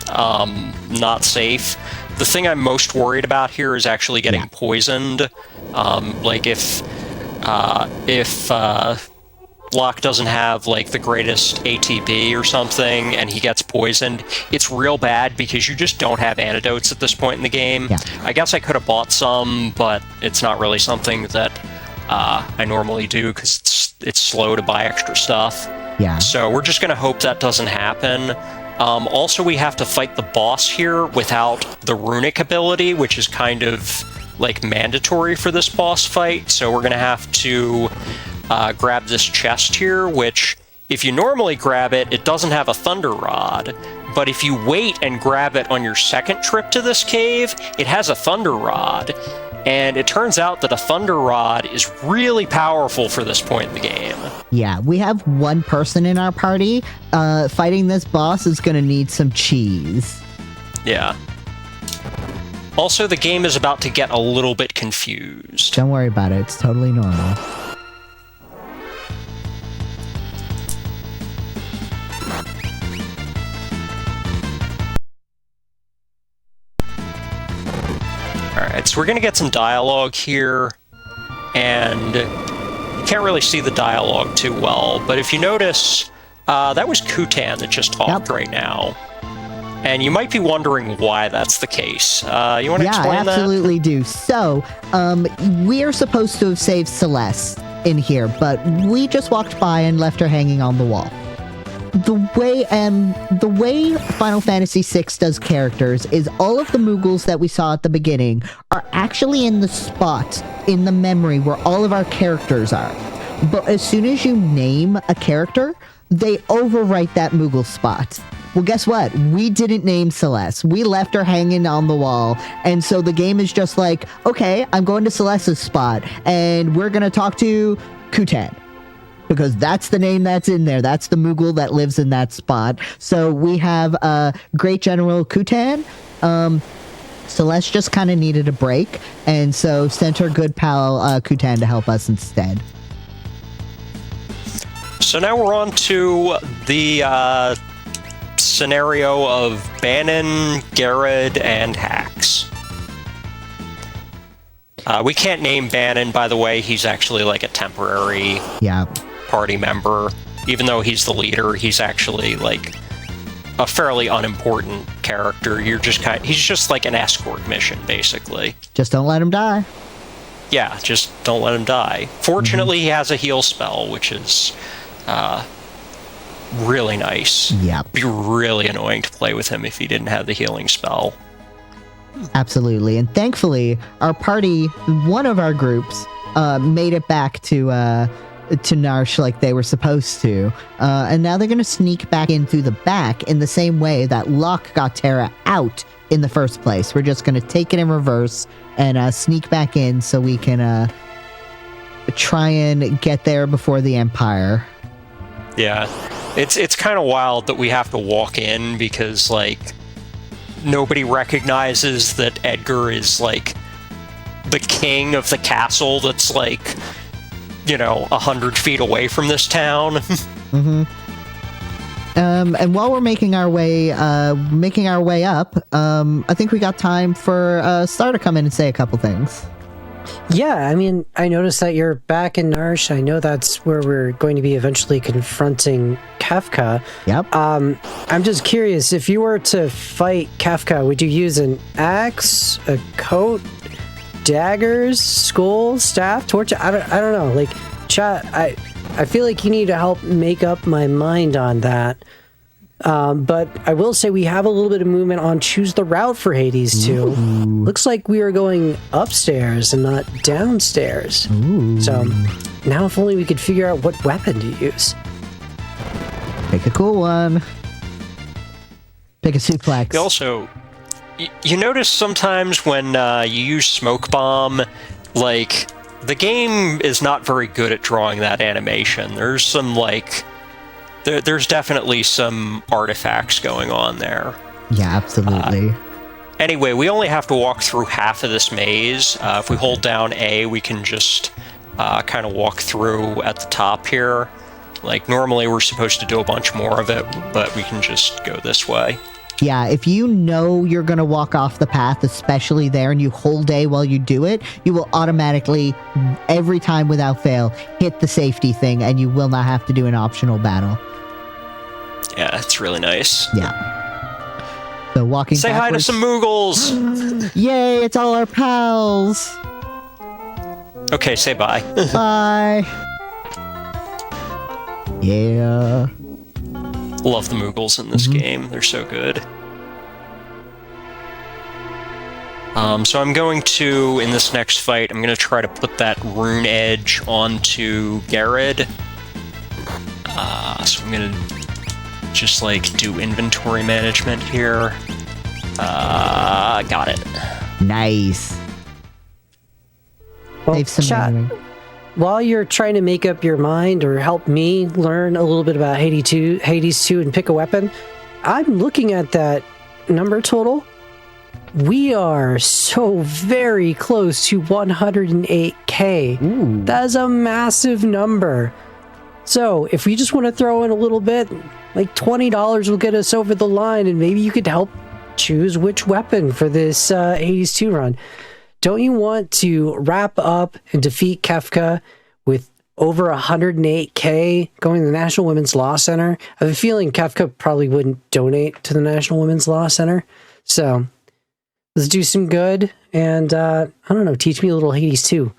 not safe. The thing I'm most worried about here is actually getting poisoned. Like if Locke doesn't have like the greatest ATB or something and he gets poisoned, it's real bad because you just don't have antidotes at this point in the game. Yeah. I guess I could have bought some, but it's not really something that I normally do because it's slow to buy extra stuff. Yeah. So we're just going to hope that doesn't happen. Also, we have to fight the boss here without the runic ability, which is kind of like mandatory for this boss fight. So we're going to have to grab this chest here, which if you normally grab it, it doesn't have a thunder rod. But if you wait and grab it on your second trip to this cave, it has a thunder rod. And it turns out that a thunder rod is really powerful for this point in the game. Yeah, we have one person in our party. Fighting this boss is going to need some cheese. Yeah. Also, the game is about to get a little bit confused. Don't worry about it. It's totally normal. Alright, so we're going to get some dialogue here, and you can't really see the dialogue too well, but if you notice, that was Kutan that just talked right now. And you might be wondering why that's the case. You want to explain that? Yeah, I absolutely do. So, we are supposed to have saved Celeste in here, but we just walked by and left her hanging on the wall. The way Final Fantasy VI does characters is all of the Moogles that we saw at the beginning are actually in the spot in the memory where all of our characters are. But as soon as you name a character, they overwrite that Moogle spot. Well, guess what? We didn't name Celeste. We left her hanging on the wall. And so the game is just like, okay, I'm going to Celeste's spot and we're going to talk to Kutan. Because that's the name that's in there. That's the Moogle that lives in that spot. So we have Great General Kutan. Celeste just kind of needed a break. And so sent her good pal Kutan to help us instead. So now we're on to the scenario of Bannon, Garrett, and Hax. We can't name Bannon, by the way. He's actually like a temporary party member. Even though he's the leader, he's actually like a fairly unimportant character. He's just like an escort mission, basically. Just don't let him die. Yeah, just don't let him die. Fortunately, he has a heal spell, which is really nice. Yeah. It'd be really annoying to play with him if he didn't have the healing spell. Absolutely. And thankfully, our party, one of our groups, made it back to Narsh like they were supposed to. And now they're going to sneak back in through the back in the same way that Locke got Terra out in the first place. We're just going to take it in reverse and sneak back in so we can try and get there before the Empire. Yeah. It's kind of wild that we have to walk in because, like, nobody recognizes that Edgar is, like, the king of the castle that's, like, 100 feet away from this town. Mm-hmm. And while we're making our way up, I think we got time for Star to come in and say a couple things. Yeah, I mean, I noticed that you're back in Narsh. I know that's where we're going to be eventually confronting Kefka. Yep. I'm just curious, if you were to fight Kefka, would you use an axe, a coat, daggers, skull, staff, torch? I don't know. Like, chat, I feel like you need to help make up my mind on that. But I will say we have a little bit of movement on choose the route for Hades 2. Ooh. Looks like we are going upstairs and not downstairs. Ooh. So now if only we could figure out what weapon to use. Pick a cool one. Pick a suplex. Also, you notice sometimes when you use smoke bomb, like, the game is not very good at drawing that animation. There's some, like... There's definitely some artifacts going on there. Yeah, absolutely. Anyway, we only have to walk through half of this maze. If we hold down A, we can just kind of walk through at the top here. Like, normally we're supposed to do a bunch more of it, but we can just go this way. Yeah, if you know you're going to walk off the path, especially there, and you hold A while you do it, you will automatically, every time without fail, hit the safety thing, and you will not have to do an optional battle. Yeah, it's really nice. Yeah. So walking Say backwards. hi to some Moogles! Yay, it's all our pals! Okay, say bye. Bye! Yeah. Love the Moogles in this game. They're so good. So I'm going to, in this next fight, I'm going to try to put that rune edge onto Garrett. So I'm going to just, like, do inventory management here. Got it. Nice. Well, Save some chat, memory. while you're trying to make up your mind or help me learn a little bit about Hades 2 and pick a weapon, I'm looking at that number total. We are so very close to 108k. Ooh. That is a massive number. So if we just want to throw in a little bit, like $20 will get us over the line, and maybe you could help choose which weapon for this Hades 2 run. Don't you want to wrap up and defeat Kefka with over 108k going to the National Women's Law Center? I have a feeling Kefka probably wouldn't donate to the National Women's Law Center. So let's do some good and, I don't know, teach me a little Hades 2.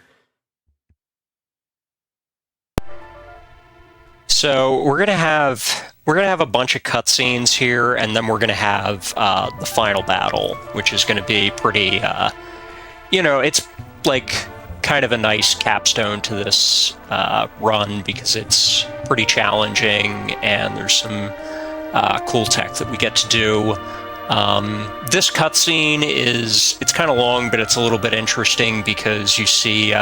So we're gonna have a bunch of cutscenes here, and then we're gonna have the final battle, which is gonna be pretty. It's like kind of a nice capstone to this run because it's pretty challenging, and there's some cool tech that we get to do. This cutscene it's kind of long, but it's a little bit interesting because you see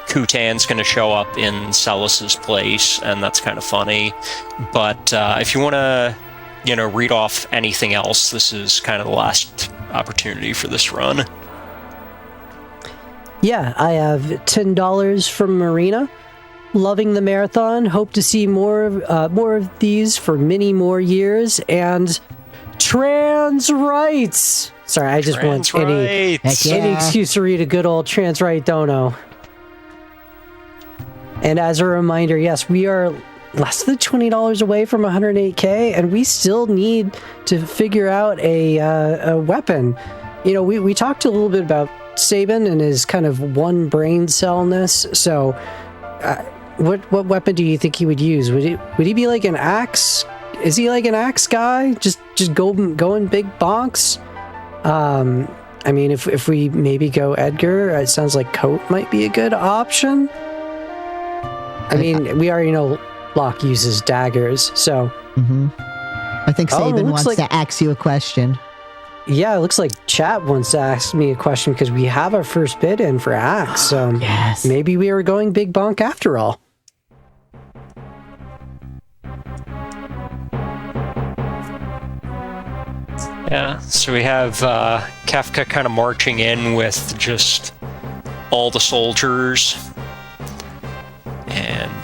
Kutan's going to show up in Celis's place, and that's kind of funny. But if you want to, read off anything else, this is kind of the last opportunity for this run. Yeah, I have $10 from Marina. Loving the marathon. Hope to see more of these for many more years. And trans rights. Sorry, I just want any excuse to read a good old trans right dono. And as a reminder, yes, we are less than $20 away from 108K, and we still need to figure out a weapon. We talked a little bit about Sabin and his kind of one brain cellness. So, what weapon do you think he would use? Would he be like an axe? Is he like an axe guy? Just going big bonks? I mean, if we maybe go Edgar, it sounds like Coat might be a good option. I mean, we already know Locke uses daggers, so. Mm-hmm. I think Sabin wants to ask you a question. Yeah, it looks like chat wants to ask me a question because we have our first bid in for Axe, so yes. Maybe we are going big bonk after all. Yeah, so we have Kefka kind of marching in with just all the soldiers, and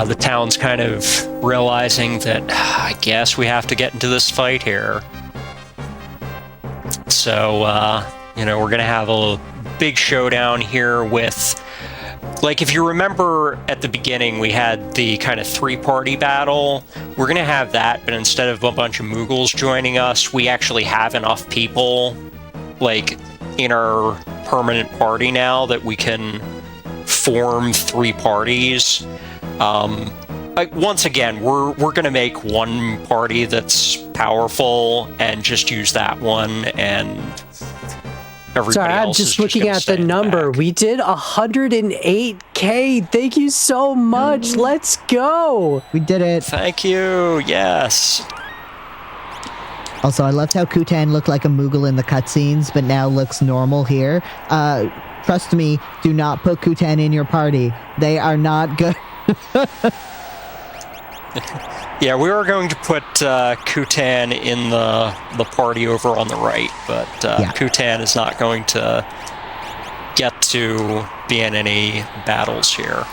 the town's kind of realizing that I guess we have to get into this fight here. So we're gonna have a big showdown here with, like, if you remember at the beginning, we had the kind of three-party battle. We're going to have that, but instead of a bunch of Mughals joining us, we actually have enough people, like, in our permanent party now that we can form three parties. Once again, we're going to make one party that's powerful and just use that one, and sorry, I'm just looking at the number. Back. We did 108K. Thank you so much. Let's go. We did it. Thank you. Yes. Also, I loved how Kutan looked like a Moogle in the cutscenes, but now looks normal here. Trust me, do not put Kutan in your party. They are not good. Yeah, we were going to put Kutan in the party over on the right, but Kutan is not going to get to be in any battles here.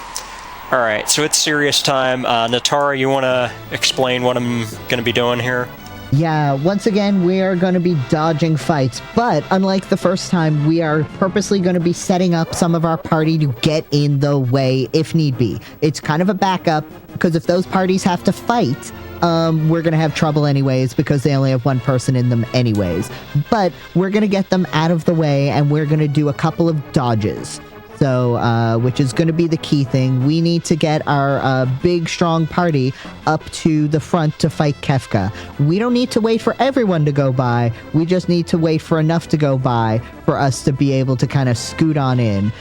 All right, so it's serious time. Netara, you want to explain what I'm going to be doing here? Yeah, once again, we are going to be dodging fights, but unlike the first time, we are purposely going to be setting up some of our party to get in the way if need be. It's kind of a backup, because if those parties have to fight, we're going to have trouble anyways, because they only have one person in them anyways. But we're going to get them out of the way, and we're going to do a couple of dodges. So, which is going to be the key thing. We need to get our big, strong party up to the front to fight Kefka. We don't need to wait for everyone to go by. We just need to wait for enough to go by for us to be able to kind of scoot on in.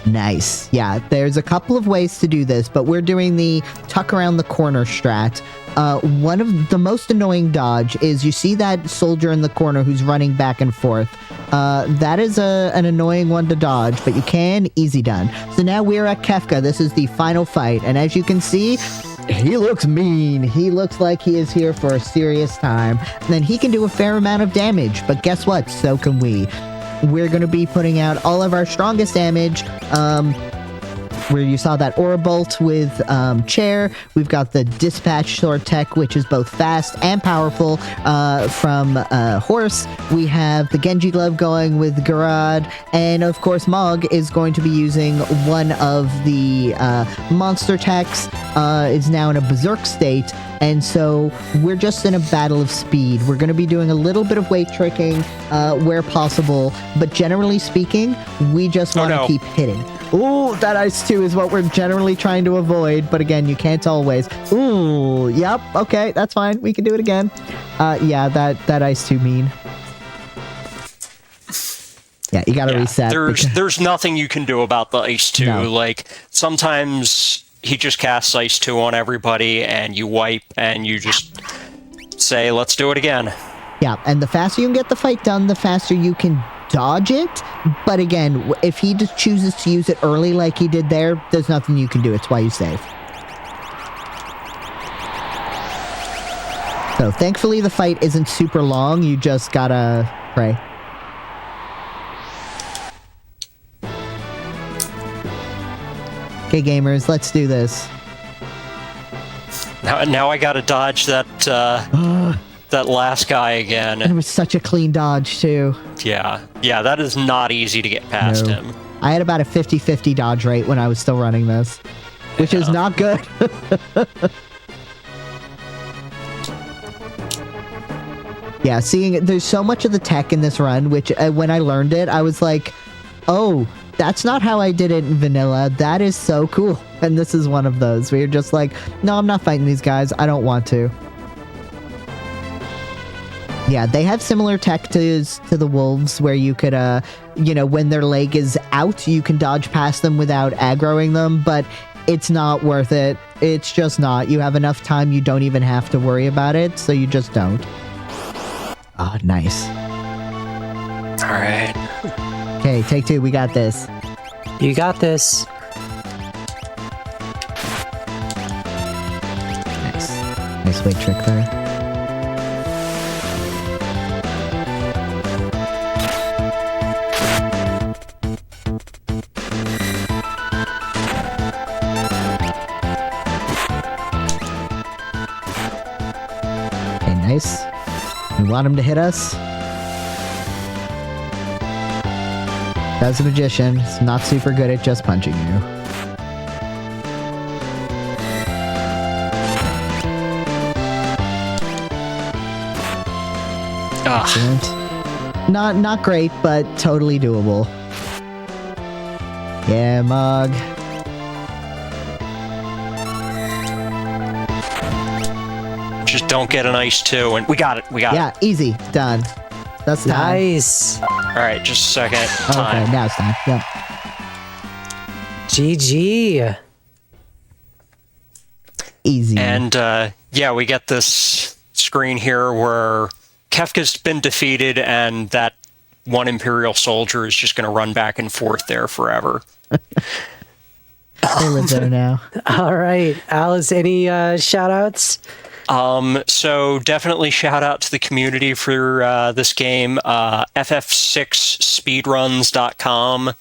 Nice. Yeah, there's a couple of ways to do this, but we're doing the tuck around the corner strat. One of the most annoying dodge is you see that soldier in the corner who's running back and forth. That is an annoying one to dodge, but you can, easy done. So now we're at Kefka. This is the final fight, and as you can see, he looks mean. He looks like he is here for a serious time. And then he can do a fair amount of damage, but guess what? So can we. We're going to be putting out all of our strongest damage, where you saw that Aura Bolt with Chair. We've got the Dispatch Sword Tech, which is both fast and powerful, from Horse. We have the Genji Glove going with Garad, and of course Mog is going to be using one of the monster techs, is now in a Berserk state, and so we're just in a battle of speed. We're going to be doing a little bit of weight tricking where possible, but generally speaking, we just want to keep hitting. Ooh, that ice 2 is what we're generally trying to avoid, but again, you can't always. Ooh, yep, okay, that's fine. We can do it again. Yeah, that ice 2 mean. Yeah, you gotta reset. There's nothing you can do about the ice 2. No. Like, sometimes he just casts Ice 2 on everybody, and you wipe, and you just say, let's do it again. Yeah, and the faster you can get the fight done, the faster you can dodge it. But again, if he just chooses to use it early like he did there, there's nothing you can do. It's why you save. So thankfully the fight isn't super long. You just gotta pray. Okay, gamers, let's do this. Now I gotta dodge that that last guy again. It was such a clean dodge, too. Yeah, that is not easy to get past No. him. I had about a 50-50 dodge rate when I was still running this, which is not good. Yeah, seeing there's so much of the tech in this run, which when I learned it, I was like, oh, that's not how I did it in vanilla. That is so cool. And this is one of those where you're just like, no, I'm not fighting these guys. I don't want to. Yeah, they have similar tech to the wolves where you could, when their leg is out, you can dodge past them without aggroing them, but it's not worth it. It's just not. You have enough time, you don't even have to worry about it, so you just don't. Oh, nice. All right. Okay, take two. We got this. You got this. Nice. Nice weight trick there. Okay, nice. We want him to hit us. As a magician, he's not super good at just punching you. Excellent. Not great, but totally doable. Yeah, Mug. Just don't get an Ice 2, and we got it. Yeah, easy. Done. That's time. Nice. All right, just a second. Time. Okay, now it's time. Yep. GG. Easy. And we get this screen here where Kefka's been defeated, and that one Imperial soldier is just going to run back and forth there forever. They live there now. All right. Alys, any shout-outs? So definitely shout out to the community for this game. ff6speedruns.com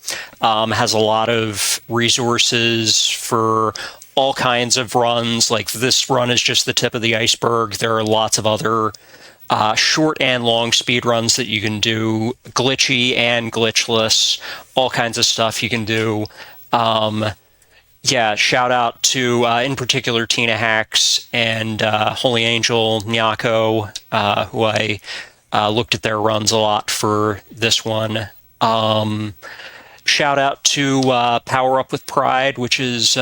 has a lot of resources for all kinds of runs. Like, this run is just the tip of the iceberg. There are lots of other short and long speed runs that you can do, glitchy and glitchless, all kinds of stuff you can do. Shout out to, in particular, Tina Hacks and Holy Angel Nyako, who I looked at their runs a lot for this one. Shout out to Power Up with Pride, which is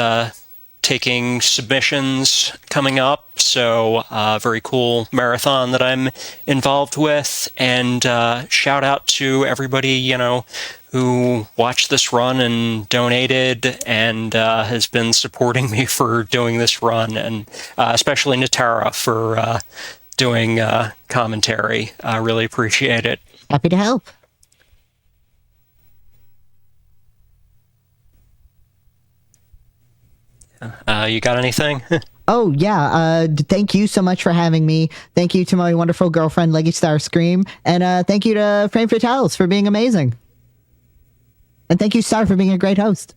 taking submissions coming up. So very cool marathon that I'm involved with. And shout out to everybody, who watched this run and donated and has been supporting me for doing this run, and especially Netara for doing commentary. I really appreciate it. Happy to help. You got anything? Oh, yeah. Thank you so much for having me. Thank you to my wonderful girlfriend, Leggy Star Scream. And thank you to Frame Fatales for being amazing. And thank you, Star, for being a great host.